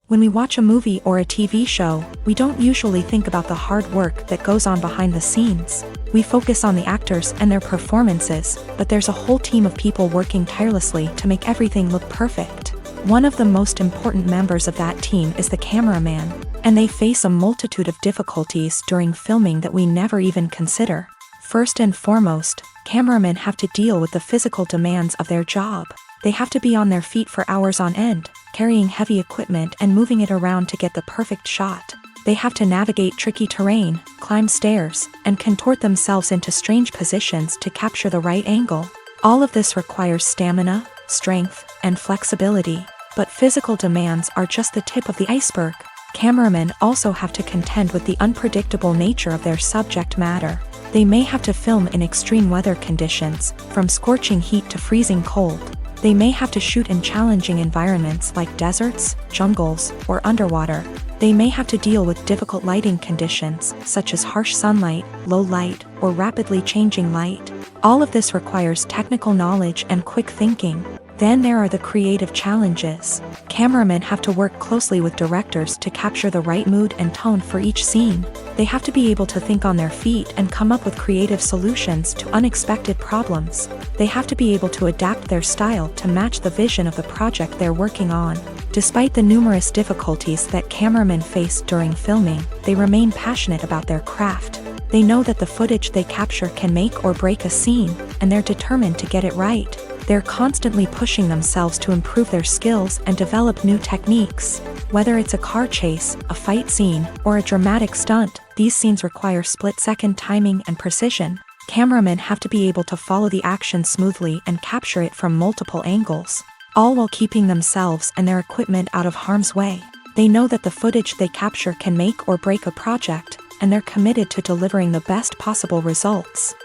A: When we watch a movie or a TV show, we don't usually think about the hard work that goes on behind the scenes. We focus on the actors and their performances, but there's a whole team of people working tirelessly to make everything look perfect. One of the most important members of that team is the cameraman, and they face a multitude of difficulties during filming that we never even consider. First and foremost, cameramen have to deal with the physical demands of their job. They have to be on their feet for hours on end, carrying heavy equipment and moving it around to get the perfect shot. They have to navigate tricky terrain, climb stairs, and contort themselves into strange positions to capture the right angle. All of this requires stamina, strength, and flexibility. But physical demands are just the tip of the iceberg. Cameramen also have to contend with the unpredictable nature of their subject matter. They may have to film in extreme weather conditions, from scorching heat to freezing cold. They may have to shoot in challenging environments like deserts, jungles, or underwater. They may have to deal with difficult lighting conditions, such as harsh sunlight, low light, or rapidly changing light. All of this requires technical knowledge and quick thinking. Then there are the creative challenges. Cameramen have to work closely with directors to capture the right mood and tone for each scene. They have to be able to think on their feet and come up with creative solutions to unexpected problems. They have to be able to adapt their style to match the vision of the project they're working on. Despite the numerous difficulties that cameramen face during filming, they remain passionate about their craft. They know that the footage they capture can make or break a scene, and they're determined to get it right. They're constantly pushing themselves to improve their skills and develop new techniques. Whether it's a car chase, a fight scene, or a dramatic stunt, these scenes require split-second timing and precision. Cameramen have to be able to follow the action smoothly and capture it from multiple angles, all while keeping themselves and their equipment out of harm's way. They know that the footage they capture can make or break a project, and they're committed to delivering the best possible results.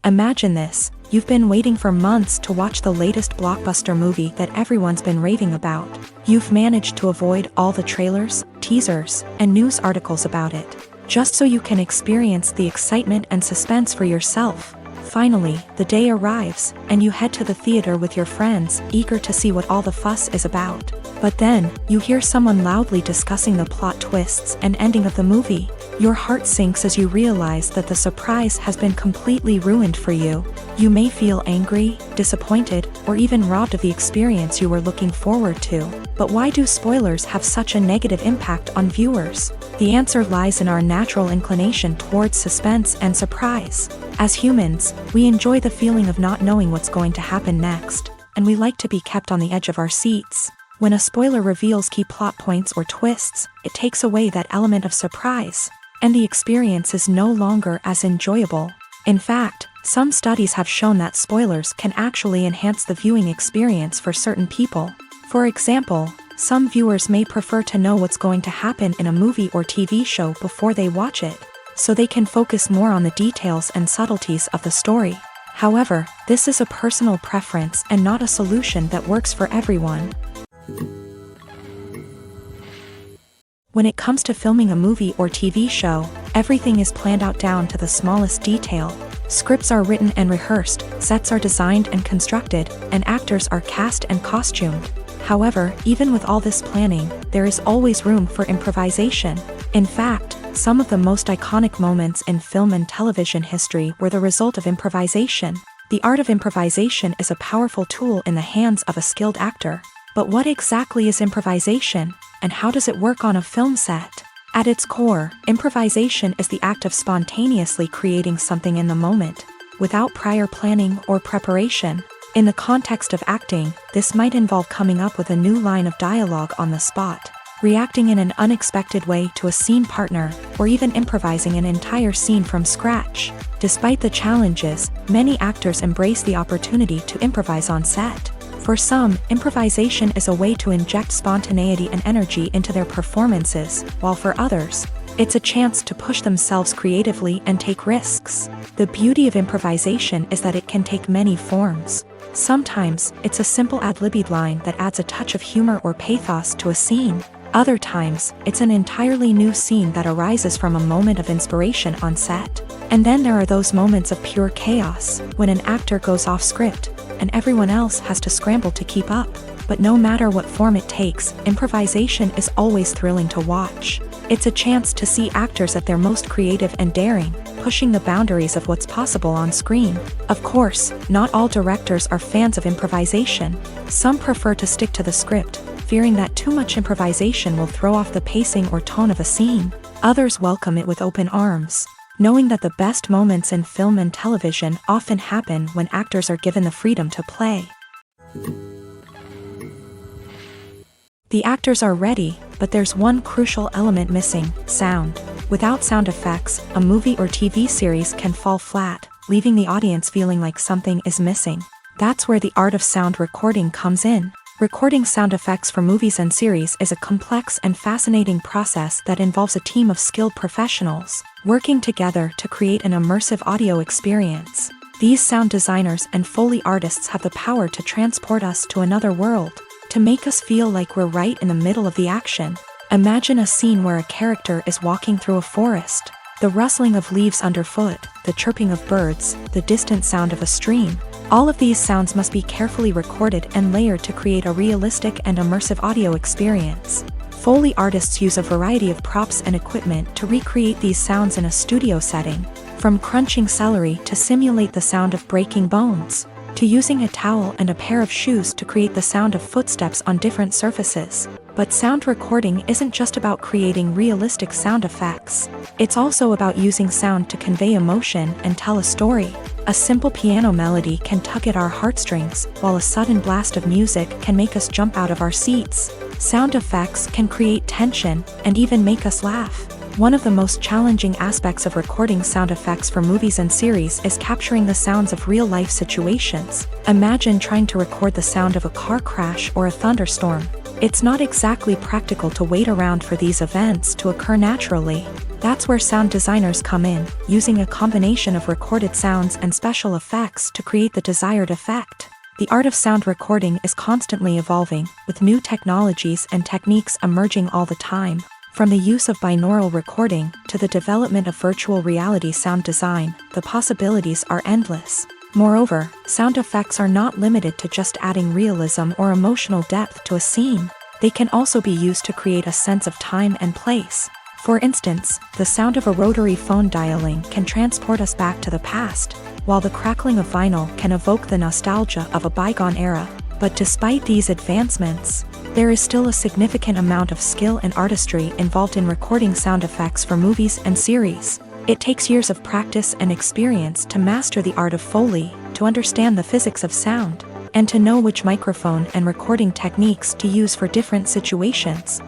A: Imagine this: you've been waiting for months to watch the latest blockbuster movie that everyone's been raving about. You've managed to avoid all the trailers, teasers, and news articles about it, just so you can experience the excitement and suspense for yourself. Finally, the day arrives, and you head to the theater with your friends, eager to see what all the fuss is about. But then, you hear someone loudly discussing the plot twists and ending of the movie. Your heart sinks as you realize that the surprise has been completely ruined for you. You may feel angry, disappointed, or even robbed of the experience you were looking forward to. But why do spoilers have such a negative impact on viewers? The answer lies in our natural inclination towards suspense and surprise. As humans, we enjoy the feeling of not knowing what's going to happen next, and we like to be kept on the edge of our seats. When a spoiler reveals key plot points or twists, it takes away that element of surprise, and the experience is no longer as enjoyable. In fact, some studies have shown that spoilers can actually enhance the viewing experience for certain people. For example, some viewers may prefer to know what's going to happen in a movie or TV show before they watch it. so they can focus more on the details and subtleties of the story. However, this is a personal preference and not a solution that works for everyone. When it comes to filming a movie or TV show, everything is planned out down to the smallest detail. Scripts are written and rehearsed, sets are designed and constructed, and actors are cast and costumed. However, even with all this planning, there is always room for improvisation. In fact, some of the most iconic moments in film and television history were the result of improvisation. The art of improvisation is a powerful tool in the hands of a skilled actor. But what exactly is improvisation, and how does it work on a film set? At its core, improvisation is the act of spontaneously creating something in the moment, without prior planning or preparation. In the context of acting, this might involve coming up with a new line of dialogue on the spot, reacting in an unexpected way to a scene partner, or even improvising an entire scene from scratch. Despite the challenges, many actors embrace the opportunity to improvise on set. For some, improvisation is a way to inject spontaneity and energy into their performances, while for others, it's a chance to push themselves creatively and take risks. The beauty of improvisation is that it can take many forms. Sometimes, it's a simple ad-libbed line that adds a touch of humor or pathos to a scene. Other times, it's an entirely new scene that arises from a moment of inspiration on set. And then there are those moments of pure chaos, when an actor goes off script, and everyone else has to scramble to keep up. But no matter what form it takes, improvisation is always thrilling to watch. It's a chance to see actors at their most creative and daring, pushing the boundaries of what's possible on screen. Of course, not all directors are fans of improvisation. Some prefer to stick to the script, fearing that too much improvisation will throw off the pacing or tone of a scene. Others welcome it with open arms, knowing that the best moments in film and television often happen when actors are given the freedom to play. The actors are ready, but there's one crucial element missing: sound. Without sound effects, a movie or TV series can fall flat, leaving the audience feeling like something is missing. That's where the art of sound recording comes in. Recording sound effects for movies and series is a complex and fascinating process that involves a team of skilled professionals working together to create an immersive audio experience. These sound designers and Foley artists have the power to transport us to another world, to make us feel like we're right in the middle of the action. Imagine a scene where a character is walking through a forest. The rustling of leaves underfoot, the chirping of birds, the distant sound of a stream. All of these sounds must be carefully recorded and layered to create a realistic and immersive audio experience. Foley artists use a variety of props and equipment to recreate these sounds in a studio setting, from crunching celery to simulate the sound of breaking bones, to using a towel and a pair of shoes to create the sound of footsteps on different surfaces. But sound recording isn't just about creating realistic sound effects. It's also about using sound to convey emotion and tell a story. A simple piano melody can tug at our heartstrings, while a sudden blast of music can make us jump out of our seats. Sound effects can create tension and even make us laugh. One of the most challenging aspects of recording sound effects for movies and series is capturing the sounds of real-life situations. Imagine trying to record the sound of a car crash or a thunderstorm. It's not exactly practical to wait around for these events to occur naturally. That's where sound designers come in, using a combination of recorded sounds and special effects to create the desired effect. The art of sound recording is constantly evolving, with new technologies and techniques emerging all the time. From the use of binaural recording to the development of virtual reality sound design, the possibilities are endless. Moreover, sound effects are not limited to just adding realism or emotional depth to a scene. They can also be used to create a sense of time and place. For instance, the sound of a rotary phone dialing can transport us back to the past, while the crackling of vinyl can evoke the nostalgia of a bygone era. But despite these advancements, there is still a significant amount of skill and artistry involved in recording sound effects for movies and series. It takes years of practice and experience to master the art of Foley, to understand the physics of sound, and to know which microphone and recording techniques to use for different situations.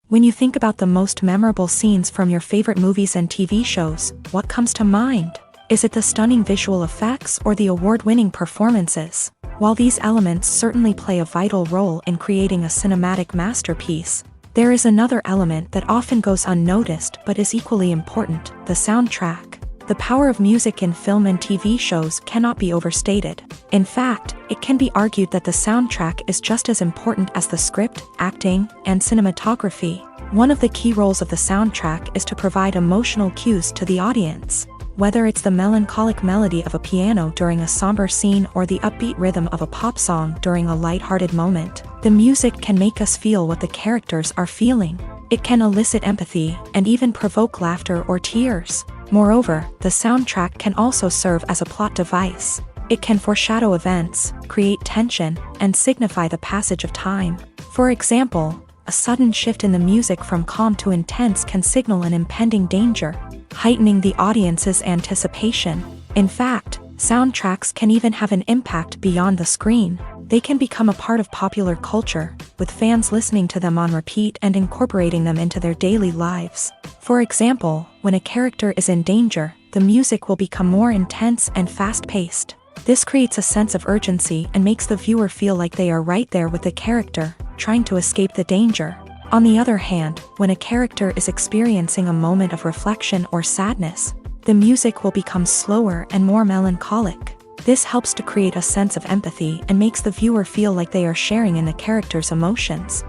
A: When you think about the most memorable scenes from your favorite movies and TV shows, what comes to mind? Is it the stunning visual effects or the award-winning performances? While these elements certainly play a vital role in creating a cinematic masterpiece, There is another element that often goes unnoticed but is equally important: the soundtrack. The power of music in film and TV shows cannot be overstated. In fact, it can be argued that the soundtrack is just as important as the script, acting, and cinematography. One of the key roles of the soundtrack is to provide emotional cues to the audience. Whether it's the melancholic melody of a piano during a somber scene or the upbeat rhythm of a pop song during a lighthearted moment, the music can make us feel what the characters are feeling. It can elicit empathy and even provoke laughter or tears. Moreover, the soundtrack can also serve as a plot device. It can foreshadow events, create tension, and signify the passage of time. For example, a sudden shift in the music from calm to intense can signal an impending danger, heightening the audience's anticipation. In fact, soundtracks can even have an impact beyond the screen. They can become a part of popular culture, with fans listening to them on repeat and incorporating them into their daily lives. For example, when a character is in danger, the music will become more intense and fast-paced. This creates a sense of urgency and makes the viewer feel like they are right there with the character, trying to escape the danger. On the other hand, when a character is experiencing a moment of reflection or sadness, the music will become slower and more melancholic. This helps to create a sense of empathy and makes the viewer feel like they are sharing in the character's emotions.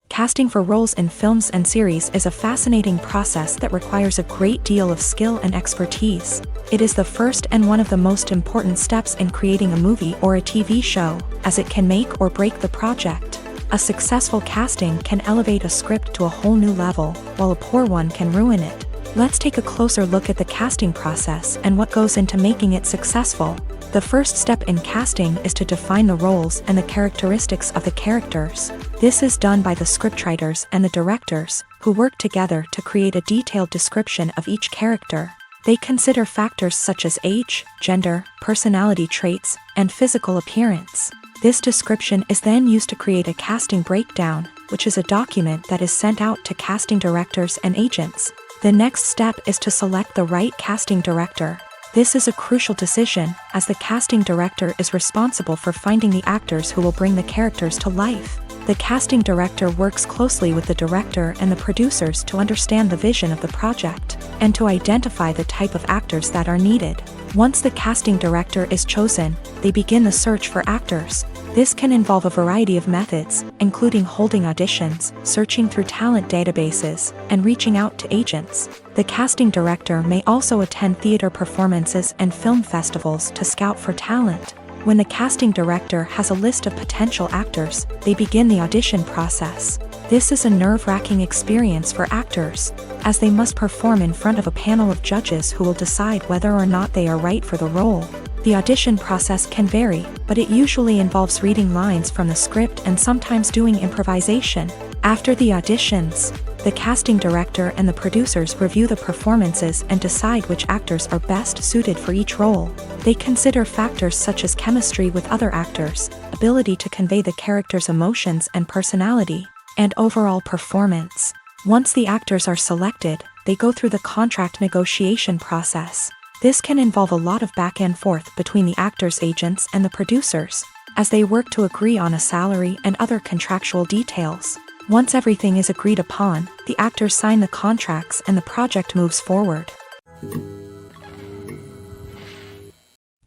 A: Casting for roles in films and series is a fascinating process that requires a great deal of skill and expertise. It is the first and one of the most important steps in creating a movie or a TV show, as it can make or break the project. A successful casting can elevate a script to a whole new level, while a poor one can ruin it. Let's take a closer look at the casting process and what goes into making it successful. The first step in casting is to define the roles and the characteristics of the characters. This is done by the scriptwriters and the directors, who work together to create a detailed description of each character. They consider factors such as age, gender, personality traits, and physical appearance. This description is then used to create a casting breakdown, which is a document that is sent out to casting directors and agents. The next step is to select the right casting director. This is a crucial decision, as the casting director is responsible for finding the actors who will bring the characters to life. The casting director works closely with the director and the producers to understand the vision of the project, and to identify the type of actors that are needed. Once the casting director is chosen, they begin the search for actors. This can involve a variety of methods, including holding auditions, searching through talent databases, and reaching out to agents. The casting director may also attend theater performances and film festivals to scout for talent. When the casting director has a list of potential actors, they begin the audition process. This is a nerve-wracking experience for actors, as they must perform in front of a panel of judges who will decide whether or not they are right for the role. The audition process can vary, but it usually involves reading lines from the script and sometimes doing improvisation. After the auditions, the casting director and the producers review the performances and decide which actors are best suited for each role. They consider factors such as chemistry with other actors, ability to convey the character's emotions and personality, and overall performance. Once the actors are selected, they go through the contract negotiation process. This can involve a lot of back and forth between the actors' agents and the producers, as they work to agree on a salary and other contractual details. Once everything is agreed upon, the actors sign the contracts and the project moves forward.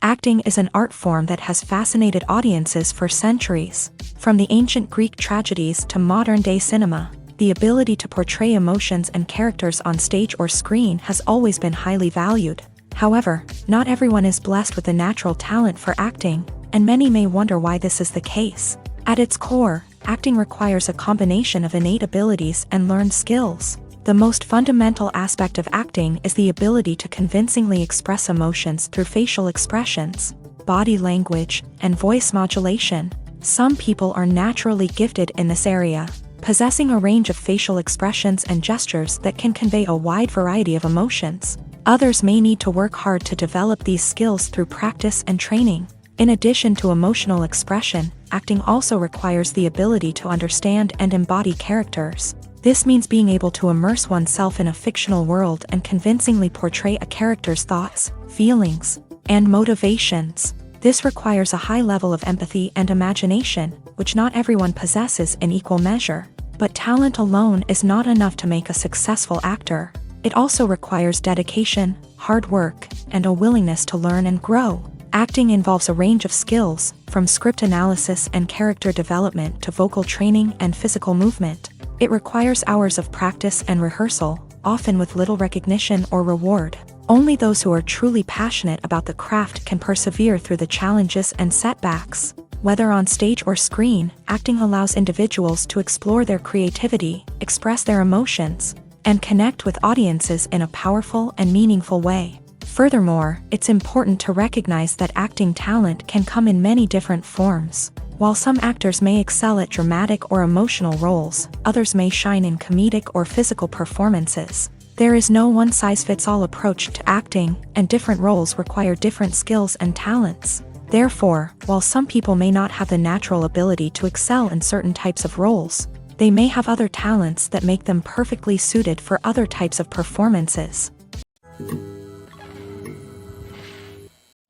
A: Acting is an art form that has fascinated audiences for centuries. From the ancient Greek tragedies to modern-day cinema, the ability to portray emotions and characters on stage or screen has always been highly valued. However, not everyone is blessed with the natural talent for acting, and many may wonder why this is the case. At its core, acting requires a combination of innate abilities and learned skills. The most fundamental aspect of acting is the ability to convincingly express emotions through facial expressions, body language, and voice modulation. Some people are naturally gifted in this area, possessing a range of facial expressions and gestures that can convey a wide variety of emotions. Others may need to work hard to develop these skills through practice and training. In addition to emotional expression, acting also requires the ability to understand and embody characters. This means being able to immerse oneself in a fictional world and convincingly portray a character's thoughts, feelings, and motivations. This requires a high level of empathy and imagination, which not everyone possesses in equal measure. But talent alone is not enough to make a successful actor. It also requires dedication, hard work, and a willingness to learn and grow. Acting involves a range of skills, from script analysis and character development to vocal training and physical movement. It requires hours of practice and rehearsal, often with little recognition or reward. Only those who are truly passionate about the craft can persevere through the challenges and setbacks. Whether on stage or screen, acting allows individuals to explore their creativity, express their emotions, and connect with audiences in a powerful and meaningful way. Furthermore, it's important to recognize that acting talent can come in many different forms. While some actors may excel at dramatic or emotional roles, others may shine in comedic or physical performances. There is no one-size-fits-all approach to acting, and different roles require different skills and talents. Therefore, while some people may not have the natural ability to excel in certain types of roles, they may have other talents that make them perfectly suited for other types of performances.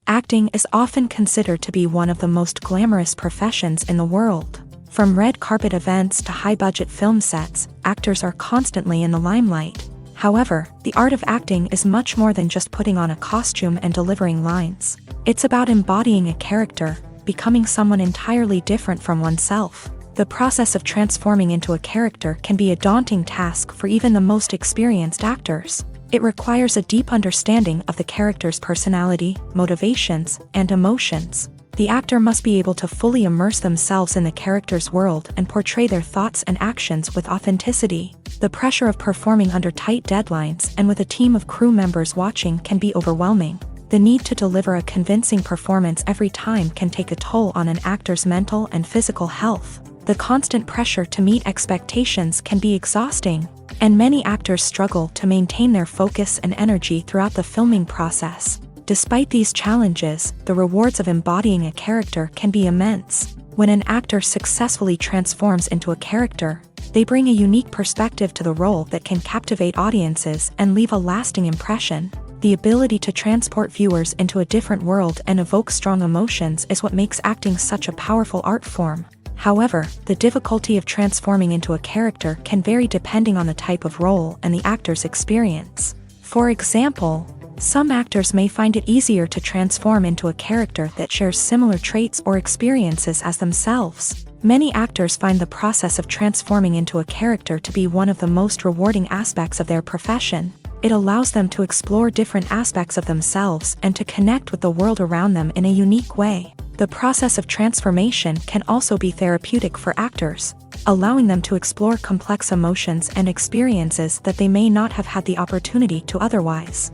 A: Acting is often considered to be one of the most glamorous professions in the world. From red carpet events to high-budget film sets, actors are constantly in the limelight. However, the art of acting is much more than just putting on a costume and delivering lines. It's about embodying a character, becoming someone entirely different from oneself. The process of transforming into a character can be a daunting task for even the most experienced actors. It requires a deep understanding of the character's personality, motivations, and emotions. The actor must be able to fully immerse themselves in the character's world and portray their thoughts and actions with authenticity. The pressure of performing under tight deadlines and with a team of crew members watching can be overwhelming. The need to deliver a convincing performance every time can take a toll on an actor's mental and physical health. The constant pressure to meet expectations can be exhausting, and many actors struggle to maintain their focus and energy throughout the filming process. Despite these challenges, the rewards of embodying a character can be immense. When an actor successfully transforms into a character, they bring a unique perspective to the role that can captivate audiences and leave a lasting impression. The ability to transport viewers into a different world and evoke strong emotions is what makes acting such a powerful art form. However, the difficulty of transforming into a character can vary depending on the type of role and the actor's experience. For example, some actors may find it easier to transform into a character that shares similar traits or experiences as themselves. Many actors find the process of transforming into a character to be one of the most rewarding aspects of their profession. It allows them to explore different aspects of themselves and to connect with the world around them in a unique way. The process of transformation can also be therapeutic for actors, allowing them to explore complex emotions and experiences that they may not have had the opportunity to otherwise.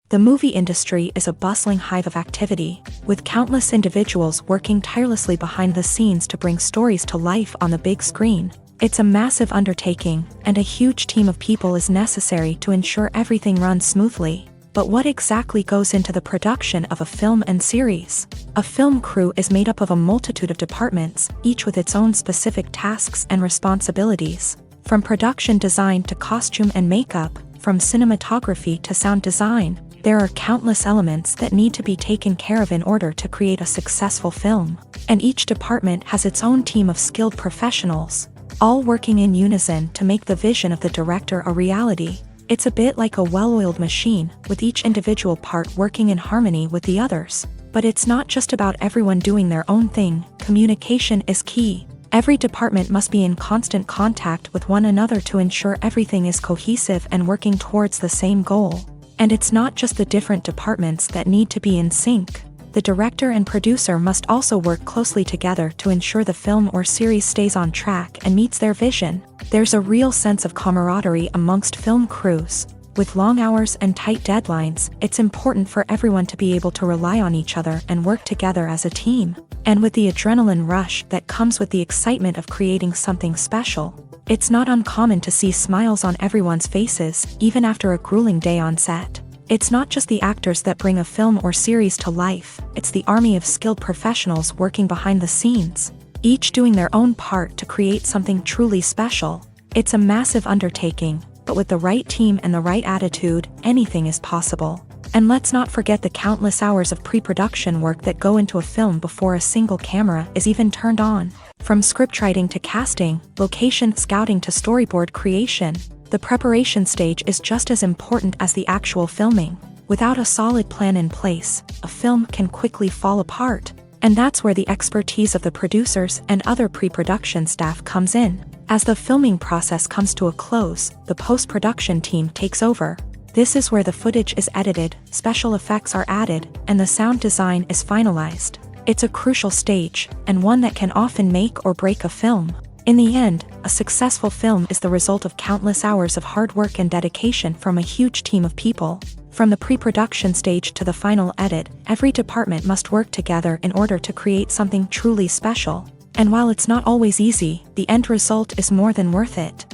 A: The movie industry is a bustling hive of activity, with countless individuals working tirelessly behind the scenes to bring stories to life on the big screen. It's a massive undertaking, and a huge team of people is necessary to ensure everything runs smoothly. But what exactly goes into the production of a film and series? A film crew is made up of a multitude of departments, each with its own specific tasks and responsibilities. From production design to costume and makeup, from cinematography to sound design, there are countless elements that need to be taken care of in order to create a successful film. And each department has its own team of skilled professionals, all working in unison to make the vision of the director a reality. It's a bit like a well-oiled machine, with each individual part working in harmony with the others. But it's not just about everyone doing their own thing. Communication is key. Every department must be in constant contact with one another to ensure everything is cohesive and working towards the same goal. And it's not just the different departments that need to be in sync. The director and producer must also work closely together to ensure the film or series stays on track and meets their vision. There's a real sense of camaraderie amongst film crews. With long hours and tight deadlines, it's important for everyone to be able to rely on each other and work together as a team. And with the adrenaline rush that comes with the excitement of creating something special, it's not uncommon to see smiles on everyone's faces, even after a grueling day on set. It's not just the actors that bring a film or series to life, it's the army of skilled professionals working behind the scenes, each doing their own part to create something truly special. It's a massive undertaking, but with the right team and the right attitude, anything is possible. And let's not forget the countless hours of pre-production work that go into a film before a single camera is even turned on. From scriptwriting to casting, location scouting to storyboard creation, the preparation stage is just as important as the actual filming. Without a solid plan in place, a film can quickly fall apart. And that's where the expertise of the producers and other pre-production staff comes in. As the filming process comes to a close, the post-production team takes over. This is where the footage is edited, special effects are added, and the sound design is finalized. It's a crucial stage, and one that can often make or break a film. In the end, a successful film is the result of countless hours of hard work and dedication from a huge team of people. From the pre-production stage to the final edit, every department must work together in order to create something truly special. And while it's not always easy, the end result is more than worth it.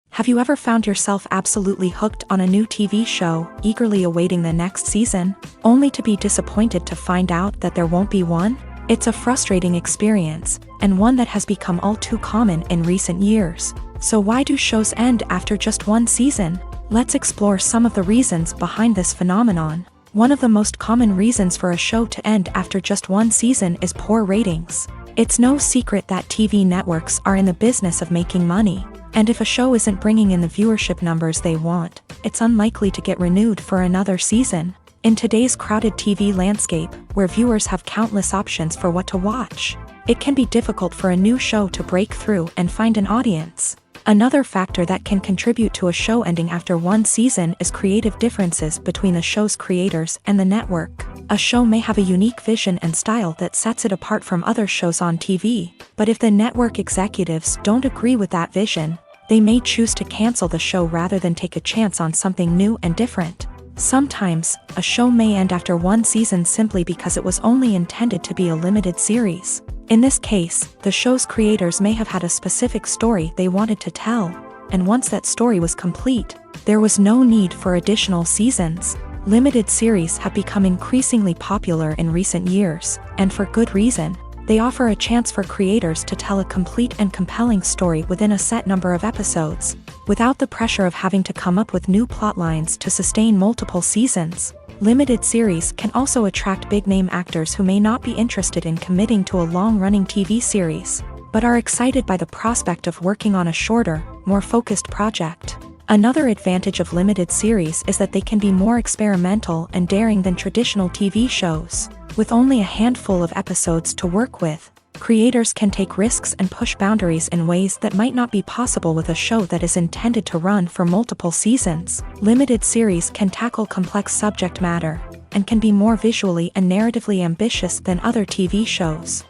A: Have you ever found yourself absolutely hooked on a new TV show, eagerly awaiting the next season, only to be disappointed to find out that there won't be one? It's a frustrating experience, and one that has become all too common in recent years. So why do shows end after just one season? Let's explore some of the reasons behind this phenomenon. One of the most common reasons for a show to end after just one season is poor ratings. It's no secret that TV networks are in the business of making money. And if a show isn't bringing in the viewership numbers they want, it's unlikely to get renewed for another season. In today's crowded TV landscape, where viewers have countless options for what to watch, it can be difficult for a new show to break through and find an audience. Another factor that can contribute to a show ending after one season is creative differences between the show's creators and the network. A show may have a unique vision and style that sets it apart from other shows on TV, but if the network executives don't agree with that vision, they may choose to cancel the show rather than take a chance on something new and different. Sometimes, a show may end after one season simply because it was only intended to be a limited series. In this case, the show's creators may have had a specific story they wanted to tell, and once that story was complete, there was no need for additional seasons. Limited series have become increasingly popular in recent years, and for good reason. They offer a chance for creators to tell a complete and compelling story within a set number of episodes, without the pressure of having to come up with new plot lines to sustain multiple seasons. Limited series can also attract big-name actors who may not be interested in committing to a long-running TV series, but are excited by the prospect of working on a shorter, more focused project. Another advantage of limited series is that they can be more experimental and daring than traditional TV shows. With only a handful of episodes to work with, creators can take risks and push boundaries in ways that might not be possible with a show that is intended to run for multiple seasons. Limited series can tackle complex subject matter, and can be more visually and narratively ambitious than other TV shows.